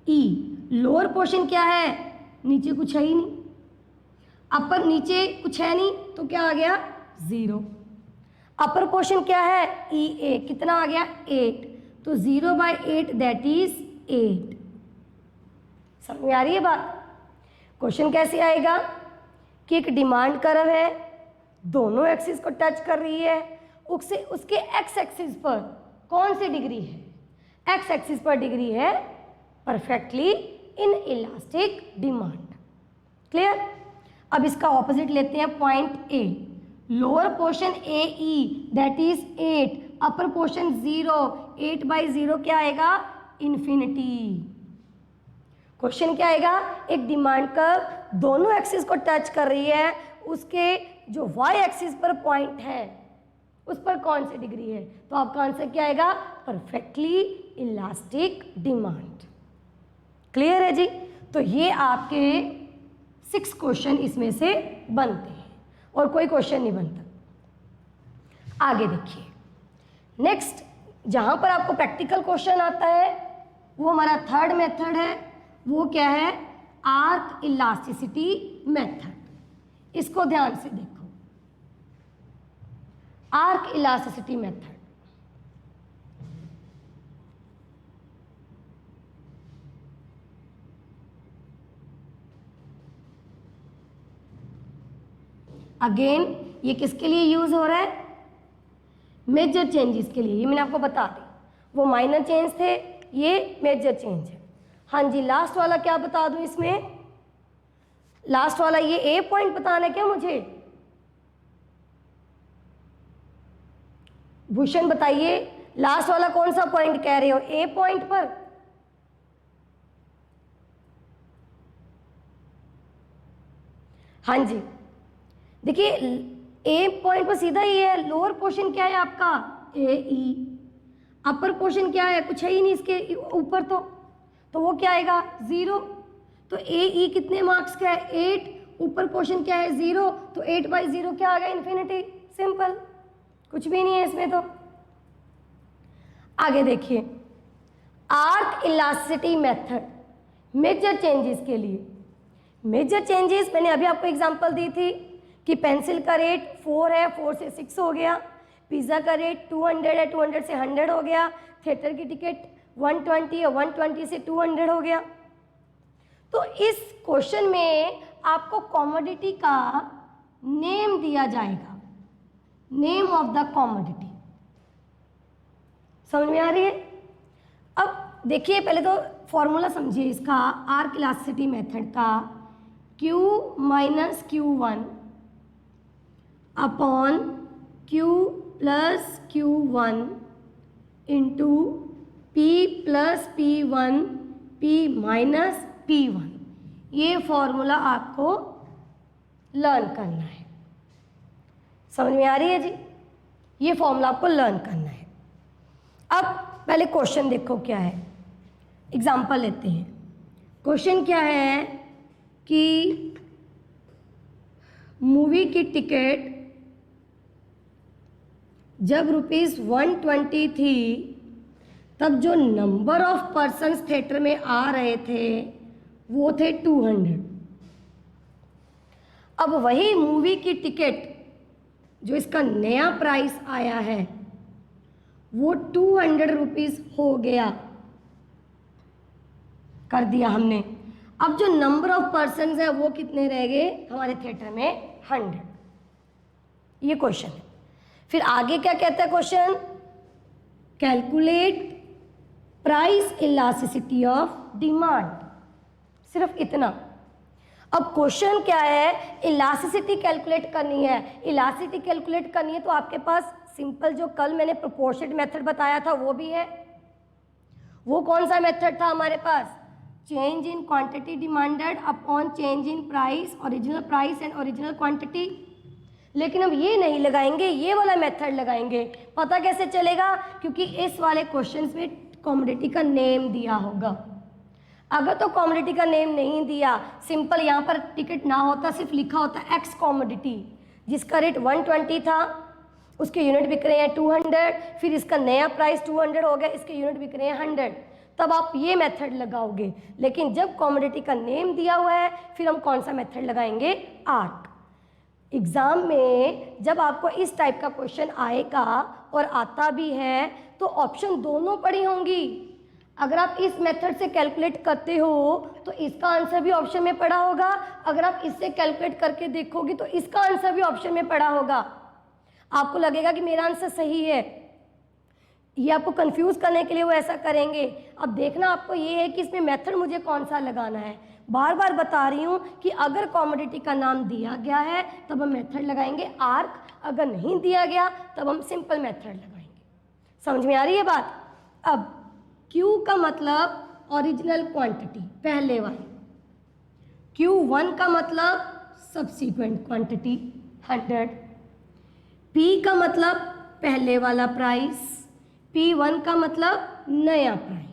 ई लोअर पोर्शन क्या है, नीचे कुछ है ही नहीं, अपर नीचे कुछ है नहीं, तो क्या आ गया 0। अपर पोर्शन क्या है ई ए, कितना आ गया 8, तो 0/8 दैट इज 8। समझ में आ रही है बात? क्वेश्चन कैसे आएगा कि एक डिमांड कर्व है, दोनों एक्सिस को टच कर रही है, उसके एक्स एक्सिस पर कौन सी डिग्री है, एक्स एक्सिस पर डिग्री है perfectly in elastic demand. Clear? अब इसका ऑपोजिट लेते हैं point A, lower portion A E that is 8, upper portion 0, 8/0 क्या आएगा इन्फिनिटी। क्वेश्चन क्या आएगा, एक डिमांड कर्व दोनों एक्सिस को टच कर रही है, उसके जो वाई एक्सिस पर पॉइंट है उस पर कौन सी डिग्री है, तो आपका आंसर क्या आएगा परफेक्टली इलास्टिक डिमांड। क्लियर है जी? तो ये आपके 6 क्वेश्चन इसमें से बनते हैं और कोई क्वेश्चन नहीं बनता। आगे देखिए, नेक्स्ट जहां पर आपको प्रैक्टिकल क्वेश्चन आता है वो हमारा 3rd मेथड है, वो क्या है आर्क इलास्टिसिटी मेथड। इसको ध्यान से देखो, आर्क इलास्टिसिटी मेथड। अगेन ये किसके लिए यूज हो रहा है, मेजर चेंजेस के लिए। ये मैंने आपको बता दी, वो माइनर चेंज थे, ये मेजर चेंज है। हाँ जी, लास्ट वाला क्या बता दूं इसमें, लास्ट वाला ये ए पॉइंट बताना है क्या मुझे, भूषण बताइए लास्ट वाला कौन सा पॉइंट कह रहे हो, ए पॉइंट पर? हाँ जी, देखिए ए पॉइंट पर सीधा ही है, लोअर पोर्शन क्या है आपका ए ई, अपर पोर्शन क्या है, कुछ है ही नहीं इसके ऊपर, तो वो क्या आएगा 0। तो ए ई कितने मार्क्स का है 8, ऊपर पोर्शन क्या है 0, तो 8/0 क्या आ गया इन्फिनिटी। सिंपल, कुछ भी नहीं है इसमें। तो आगे देखिए, arc elasticity method major changes के लिए। मेजर चेंजेस मैंने अभी आपको एग्जांपल दी थी कि पेंसिल का रेट 4 है, 4 से 6 हो गया, पिज़्ज़ा का रेट 200 है, 200 से 100 हो गया, थिएटर की टिकट 120 है, 120 से 200 हो गया। तो इस क्वेश्चन में आपको कॉमोडिटी का नेम दिया जाएगा, नेम ऑफ द कॉमोडिटी। समझ में आ रही है? अब देखिए, पहले तो फॉर्मूला समझिए इसका, आर्क इलास्टिसिटी मेथड का, Q minus Q1 upon Q plus Q1 into P plus P1 P minus P1। ये फॉर्मूला आपको लर्न करना है। समझ में आ रही है जी? ये फॉर्मूला आपको लर्न करना है। अब पहले क्वेश्चन देखो क्या है, एग्जाम्पल लेते हैं। क्वेश्चन क्या है कि मूवी की टिकट जब ₹120 थी तब जो नंबर ऑफ पर्सन्स थिएटर में आ रहे थे वो थे 200। अब वही मूवी की टिकट जो इसका नया प्राइस आया है वो 200 रुपीज़ हो गया, कर दिया हमने। अब जो नंबर ऑफ पर्सन्स है वो कितने रह गए हमारे थिएटर में 100। ये क्वेश्चन है। फिर आगे क्या कहता है question, calculate price elasticity of demand, सिर्फ इतना। अब क्वेश्चन क्या है, इलास्टिसिटी कैलकुलेट करनी है। इलास्टिसिटी कैलकुलेट करनी है तो आपके पास सिंपल जो कल मैंने प्रोपोर्शनेट मेथड बताया था वो भी है। वो कौन सा मेथड था हमारे पास, change in quantity demanded upon change in price, original price and original quantity. लेकिन अब ये नहीं लगाएंगे, ये वाला मेथड लगाएंगे। पता कैसे चलेगा, क्योंकि इस वाले क्वेश्चन में कमोडिटी का नेम दिया होगा। अगर तो कॉमोडिटी का नेम नहीं दिया, सिंपल यहाँ पर टिकट ना होता, सिर्फ लिखा होता एक्स कॉमोडिटी जिसका रेट 120 था, उसके यूनिट बिक रहे हैं 200, फिर इसका नया प्राइस 200 हो गया, इसके यूनिट बिक रहे हैं 100, तब आप ये मेथड लगाओगे। लेकिन जब कॉमोडिटी का नेम दिया हुआ है फिर हम कौन सा मेथड लगाएंगे? आर्क। एग्ज़ाम में जब आपको इस टाइप का क्वेश्चन आएगा और आता भी है तो ऑप्शन दोनों पड़ी होंगी। अगर आप इस मेथड से कैलकुलेट करते हो तो इसका आंसर भी ऑप्शन में पड़ा होगा, अगर आप इससे कैलकुलेट करके देखोगे तो इसका आंसर भी ऑप्शन में पड़ा होगा। आपको लगेगा कि मेरा आंसर सही है, ये आपको कंफ्यूज करने के लिए वो ऐसा करेंगे। अब देखना आपको ये है कि इसमें मेथड मुझे कौन सा लगाना है। बार बार बता रही हूँ कि अगर कॉमोडिटी का नाम दिया गया है तब हम मेथड लगाएंगे आर्क, अगर नहीं दिया गया तब हम सिंपल मेथड लगाएंगे। समझ में आ रही है बात? अब Q का मतलब ओरिजिनल क्वांटिटी, पहले वाली। Q1 का मतलब सब्सीक्वेंट क्वांटिटी 100। P का मतलब पहले वाला प्राइस, P1 का मतलब नया प्राइस।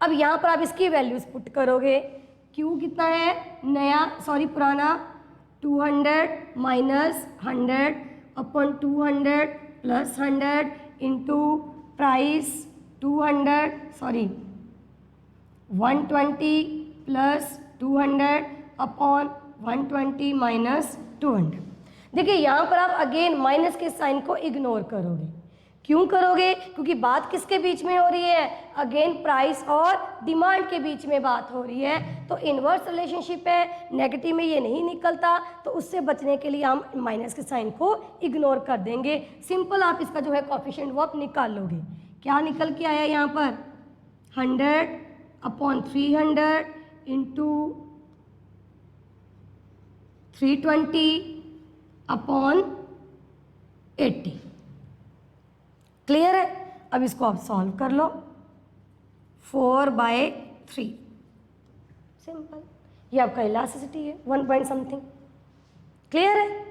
अब यहाँ पर आप इसकी वैल्यूज पुट करोगे। Q कितना है? नया पुराना 200 minus 100 upon 200 plus 100 into price 120 plus 200 upon 120 minus 200। देखिए यहाँ पर आप अगेन माइनस के साइन को इग्नोर करोगे। क्यों करोगे? क्योंकि बात किसके बीच में हो रही है? अगेन प्राइस और डिमांड के बीच में बात हो रही है, तो इन्वर्स रिलेशनशिप है, नेगेटिव में ये नहीं निकलता, तो उससे बचने के लिए हम माइनस के साइन को इग्नोर कर देंगे। सिंपल आप इसका जो है कोएफिशिएंट वो आप निकाल लोगे। क्या निकल के आया यहाँ पर? 100 अपॉन 300 इंटू 320 अपॉन 80। क्लियर है? अब इसको आप सॉल्व कर लो। 4/3 सिंपल, ये आपका इलास्टिसिटी है 1 पॉइंट समथिंग। क्लियर है?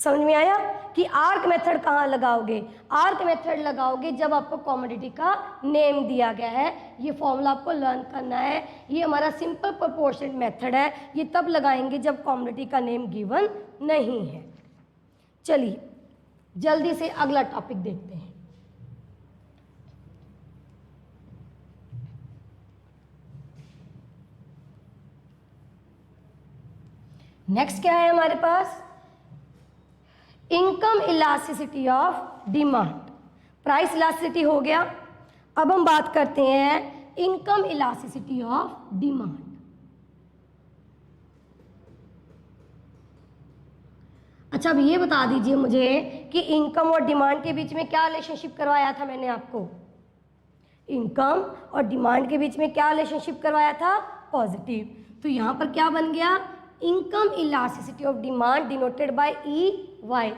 समझ में आया कि आर्क मेथड कहाँ लगाओगे? आर्क मेथड लगाओगे जब आपको कॉमोडिटी का नेम दिया गया है। ये फॉर्मूला आपको लर्न करना है। ये हमारा सिंपल प्रोपोर्शनल मेथड है, ये तब लगाएंगे जब कॉमोडिटी का नेम गिवन नहीं है। चलिए जल्दी से अगला टॉपिक देखते हैं। नेक्स्ट क्या है हमारे पास? Income elasticity of demand. Price elasticity हो गया, अब हम बात करते हैं इनकम इलास्टिसिटी ऑफ डिमांड। अच्छा अब ये बता दीजिए मुझे कि इनकम और डिमांड के बीच में क्या रिलेशनशिप करवाया था मैंने आपको? इनकम और डिमांड के बीच में क्या रिलेशनशिप करवाया था? पॉजिटिव। तो यहाँ पर क्या बन गया? Income elasticity of demand denoted by EY।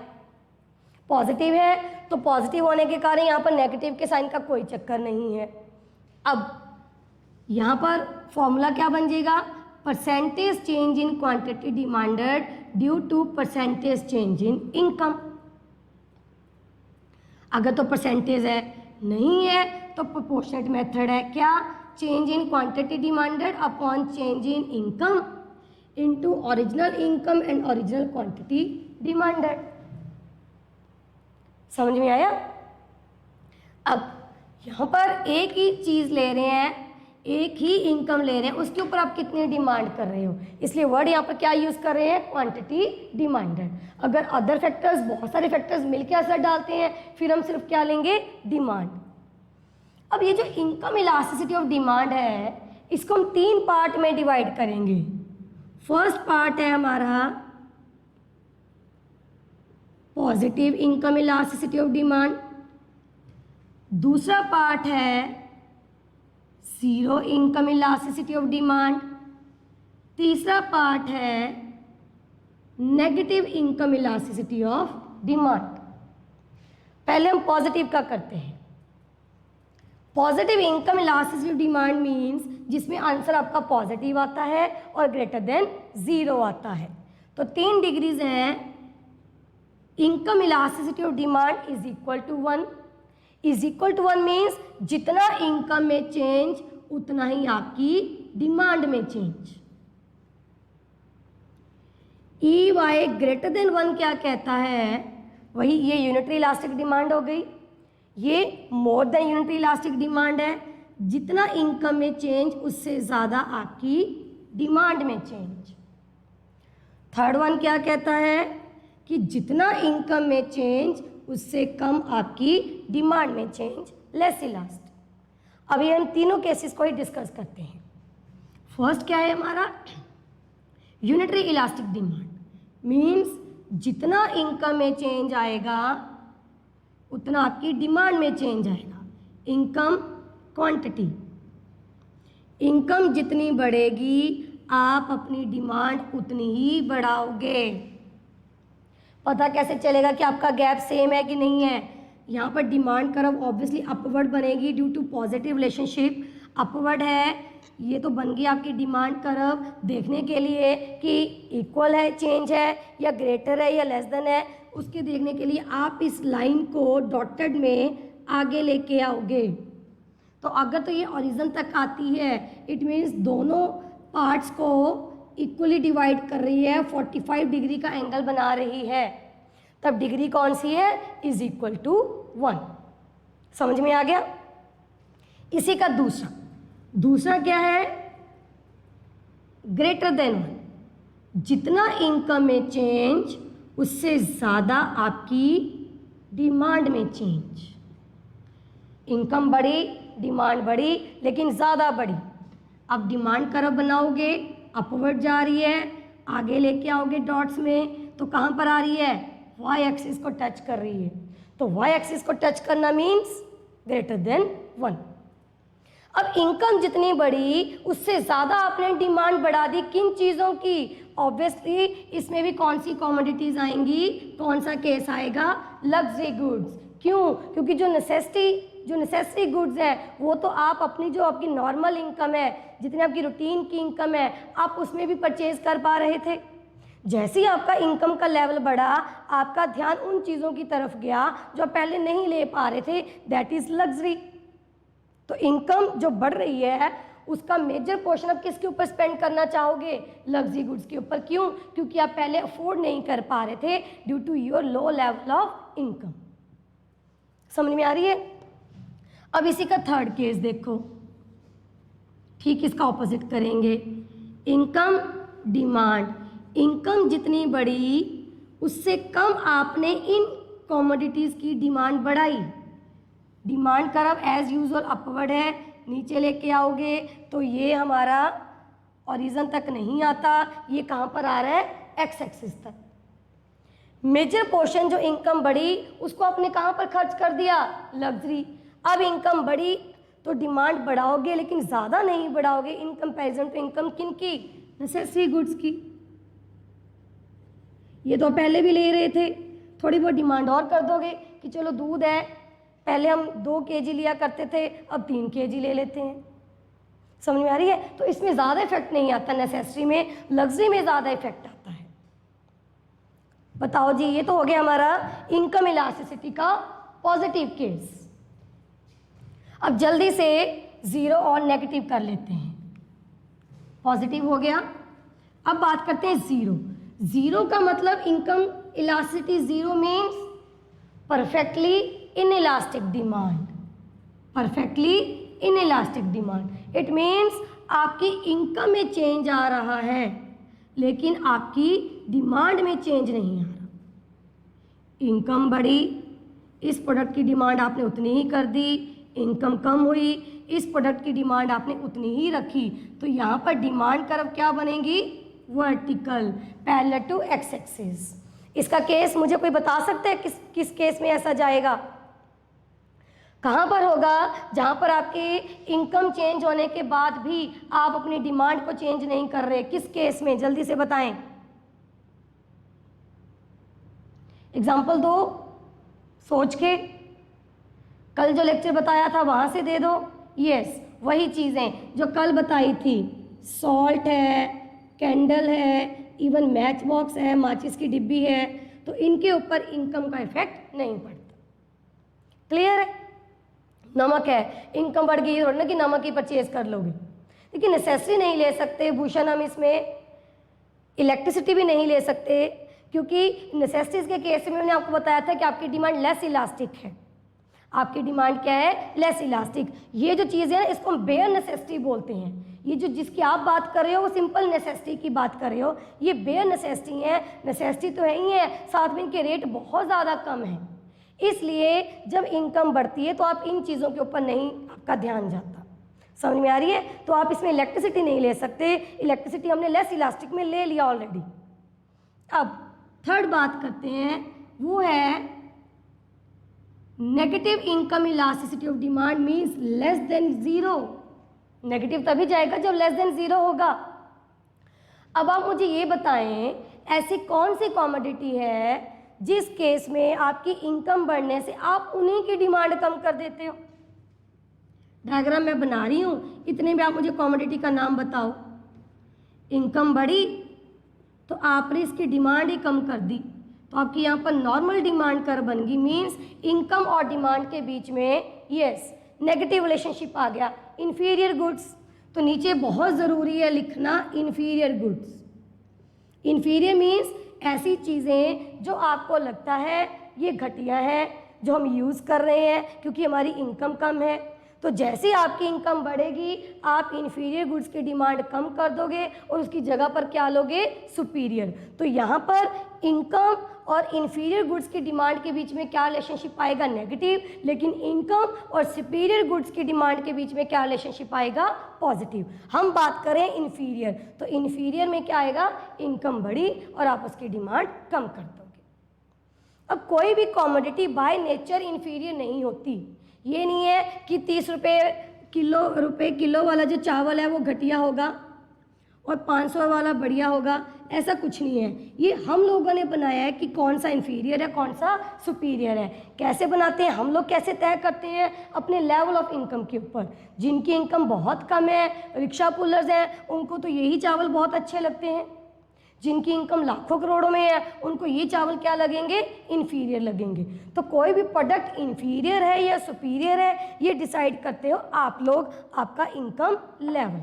Positive है तो पॉजिटिव होने के कारण यहाँ पर नेगेटिव के साइन का कोई चक्कर नहीं है। अब यहाँ पर फॉर्मूला क्या बन जाएगा? Percentage change in quantity demanded due to percentage change in income. अगर तो परसेंटेज है, नहीं है तो प्रोपोर्शनल मेथड है। क्या? Change in quantity demanded upon change in income into original income and original quantity demanded. समझ में आया? अब यहाँ पर एक ही चीज़ ले रहे हैं, एक ही इनकम ले रहे हैं, उसके ऊपर आप कितनी डिमांड कर रहे हो, इसलिए वर्ड यहाँ पर क्या यूज़ कर रहे हैं? Quantity demanded. अगर अदर फैक्टर्स, बहुत सारे फैक्टर्स मिलकर असर डालते हैं, फिर हम सिर्फ क्या लेंगे? डिमांड। अब ये जो इनकम इलास्टिसिटी ऑफ डिमांड है, इसको हम 3 पार्ट में डिवाइड करेंगे। फर्स्ट पार्ट है हमारा positive income elasticity of demand, दूसरा पार्ट है zero income elasticity of demand, तीसरा पार्ट है negative income elasticity of demand. पहले हम पॉजिटिव का करते हैं। Positive income elasticity of demand means जिसमें आंसर आपका पॉजिटिव आता है और ग्रेटर देन 0 आता है। तो 3 डिग्रीज हैं। Income elasticity of demand is equal to 1। Is equal to 1 means जितना इनकम में चेंज उतना ही आपकी डिमांड में change. E Y greater than 1 क्या कहता है, वही ये यूनिटरी इलास्टिक डिमांड हो गई, ये मोर देन यूनिटरी इलास्टिक डिमांड है। जितना इनकम में चेंज उससे ज़्यादा आपकी डिमांड में चेंज। थर्ड वन क्या कहता है कि जितना इनकम में चेंज उससे कम आपकी डिमांड में चेंज, लेस इलास्टिक। अभी हम तीनों केसेस को ही डिस्कस करते हैं। फर्स्ट क्या है हमारा, यूनिटरी इलास्टिक डिमांड मीन्स जितना इनकम में चेंज आएगा उतना आपकी डिमांड में चेंज आएगा। इनकम क्वांटिटी, इनकम जितनी बढ़ेगी आप अपनी डिमांड उतनी ही बढ़ाओगे। पता कैसे चलेगा कि आपका गैप सेम है कि नहीं है, यहाँ पर डिमांड कर्व ऑब्वियसली अपवर्ड बनेगी due to positive relationship, upward है, ये तो बन गई आपकी डिमांड कर्व। देखने के लिए कि इक्वल है चेंज है या ग्रेटर है या लेस देन है, उसके देखने के लिए आप इस लाइन को डॉटेड में आगे लेके आओगे। तो अगर तो ये ओरिजिन तक आती है, इट मीन्स दोनों पार्ट्स को इक्वली डिवाइड कर रही है, 45 डिग्री का एंगल बना रही है, तब डिग्री कौन सी है, इज इक्वल टू 1। समझ में आ गया। इसी का दूसरा क्या है, ग्रेटर देन 1, जितना इनकम में चेंज उससे ज़्यादा आपकी डिमांड में चेंज। इनकम बढ़ी, डिमांड बढ़ी, लेकिन ज़्यादा बढ़ी। अब डिमांड कर्व बनाओगे, अपवर्ड जा रही है, आगे लेके आओगे डॉट्स में, तो कहाँ पर आ रही है, वाई एक्सिस को टच कर रही है। तो वाई एक्सिस को टच करना मीन्स ग्रेटर देन 1। अब इनकम जितनी बढ़ी उससे ज़्यादा आपने डिमांड बढ़ा दी, किन चीज़ों की, ऑब्वियसली इसमें भी कौन सी कॉमोडिटीज़ आएंगी, कौन सा केस आएगा, लग्जरी गुड्स। क्यों, क्योंकि जो नेसेसरी गुड्स है वो तो आप अपनी जो आपकी नॉर्मल इनकम है, जितनी आपकी रूटीन की इनकम है, आप उसमें भी परचेज कर पा रहे थे। जैसे ही आपका इनकम का लेवल बढ़ा, आपका ध्यान उन चीज़ों की तरफ गया जो पहले नहीं ले पा रहे थे, दैट इज़ लग्जरी। तो इनकम जो बढ़ रही है उसका मेजर पोर्शन आप किसके ऊपर स्पेंड करना चाहोगे, लग्जरी गुड्स के ऊपर। क्यों, क्योंकि आप पहले अफोर्ड नहीं कर पा रहे थे due to your low level of income. समझ में आ रही है। अब इसी का थर्ड केस देखो, ठीक इसका ऑपोजिट करेंगे। इनकम डिमांड, इनकम जितनी बढ़ी उससे कम आपने इन कमोडिटीज़ की डिमांड बढ़ाई। Demand curve as usual upward है, नीचे लेके आओगे तो ये हमारा ओरिजिन तक नहीं आता, ये कहाँ पर आ रहा है, एक्स एक्सिस तक। मेजर पोर्शन जो इनकम बढ़ी उसको आपने कहाँ पर खर्च कर दिया, लग्जरी। अब इनकम बढ़ी तो डिमांड बढ़ाओगे, लेकिन ज़्यादा नहीं बढ़ाओगे इन कंपैरिजन टू इनकम किन की, नेसेसरी गुड्स की। ये तो पहले भी ले रहे थे, थोड़ी बहुत डिमांड और कर दोगे कि चलो दूध है, पहले हम 2 kg लिया करते थे, अब 3 kg ले लेते हैं। समझ में आ रही है। तो इसमें ज़्यादा इफेक्ट नहीं आता नेसेसरी में, लग्जरी में ज़्यादा इफेक्ट आता है। बताओ जी, ये तो हो गया हमारा इनकम इलास्टिसिटी का पॉजिटिव केस। अब जल्दी से ज़ीरो और नेगेटिव कर लेते हैं। पॉजिटिव हो गया, अब बात करते हैं ज़ीरो। ज़ीरो का मतलब income elasticity zero means perfectly inelastic demand, perfectly inelastic demand. It means आपकी इनकम में चेंज आ रहा है लेकिन आपकी डिमांड में चेंज नहीं आ रहा। इनकम बढ़ी, इस प्रोडक्ट की डिमांड आपने उतनी ही कर दी, इनकम कम हुई, इस प्रोडक्ट की डिमांड आपने उतनी ही रखी। तो यहाँ पर डिमांड कर्व क्या बनेगी, vertical, parallel to X axis. इसका केस मुझे कोई बता सकते हैं किस केस में ऐसा जाएगा, कहाँ पर होगा, जहाँ पर आपकी इनकम चेंज होने के बाद भी आप अपनी डिमांड को चेंज नहीं कर रहे, किस केस में, जल्दी से बताएं। एग्जाम्पल दो सोच के, कल जो लेक्चर बताया था वहाँ से दे दो। यस, वही चीज़ें जो कल बताई थी, सॉल्ट है, कैंडल है, इवन मैच बॉक्स है, माचिस की डिब्बी है, तो इनके ऊपर इनकम का इफेक्ट नहीं पड़ता। क्लियर है। नमक है, इनकम बढ़ गई, थोड़ा ना कि नमक ही परचेज कर लोगे। देखिए नेसेसरी नहीं ले सकते भूषण, हम इसमें इलेक्ट्रिसिटी भी नहीं ले सकते, क्योंकि नेसेसिटीज़ के केस में मैंने आपको बताया था कि आपकी डिमांड लेस इलास्टिक है। आपकी डिमांड क्या है? Less elastic. ये जो चीज़ है ना, इसको हम बेयर नेसेसिटी बोलते हैं। ये जो जिसकी आप बात कर रहे हो वो सिंपल नेसेसिटी की बात कर रहे हो, ये बेयर नेसेसिटी है। नेसेसिटी तो है ही है, साथ में इनके रेट बहुत ज़्यादा कम है। इसलिए जब इनकम बढ़ती है तो आप इन चीज़ों के ऊपर नहीं आपका ध्यान जाता। समझ में आ रही है? तो आप इसमें इलेक्ट्रिसिटी नहीं ले सकते, इलेक्ट्रिसिटी हमने लेस इलास्टिक में ले लिया ऑलरेडी। अब थर्ड बात करते हैं, वो है negative income elasticity of demand means less than zero. Negative तभी जाएगा जब लेस देन ज़ीरो होगा। अब आप मुझे ये बताएं, ऐसी कौन सी कॉमोडिटी है जिस केस में आपकी इनकम बढ़ने से आप उन्हीं की डिमांड कम कर देते हो? डायग्राम मैं बना रही हूँ, इतने में आप मुझे कॉमोडिटी का नाम बताओ। इनकम बढ़ी तो आपने इसकी डिमांड ही कम कर दी, तो आपकी यहाँ पर नॉर्मल डिमांड कर्व बन गई। मीन्स इनकम और डिमांड के बीच में यस नेगेटिव रिलेशनशिप आ गया। इन्फीरियर गुड्स, तो नीचे बहुत ज़रूरी है लिखना इन्फीरियर गुड्स। इन्फीरियर मीन्स ऐसी चीज़ें जो आपको लगता है ये घटिया है, जो हम यूज़ कर रहे हैं क्योंकि हमारी इनकम कम है। तो जैसे आपकी इनकम बढ़ेगी आप इन्फीरियर गुड्स की डिमांड कम कर दोगे और उसकी जगह पर क्या लोगे? सुपीरियर। तो यहाँ पर इनकम और इन्फीरियर गुड्स की डिमांड के बीच में क्या रिलेशनशिप आएगा? नेगेटिव। लेकिन इनकम और सुपीरियर गुड्स की डिमांड के बीच में क्या रिलेशनशिप आएगा? पॉजिटिव। हम बात करें इन्फीरियर, तो इन्फीरियर में क्या आएगा? इनकम बढ़ी और आप उसकी डिमांड कम कर दोगे। अब कोई भी कॉमोडिटी बाय नेचर इन्फीरियर नहीं होती। ये नहीं है कि 30 रुपये किलो वाला जो चावल है वो घटिया होगा और 500 वाला बढ़िया होगा, ऐसा कुछ नहीं है। ये हम लोगों ने बनाया है कि कौन सा इन्फीरियर है कौन सा सुपीरियर है। कैसे बनाते हैं हम लोग? कैसे तय करते हैं? अपने लेवल ऑफ इनकम के ऊपर। जिनकी इनकम बहुत कम है, रिक्शा पुलर्स हैं, उनको तो यही चावल बहुत अच्छे लगते हैं। जिनकी इनकम लाखों करोड़ों में है उनको ये चावल क्या लगेंगे? इन्फीरियर लगेंगे। तो कोई भी प्रोडक्ट इन्फीरियर है या सुपीरियर है ये डिसाइड करते हो आप लोग, आपका इनकम लेवल।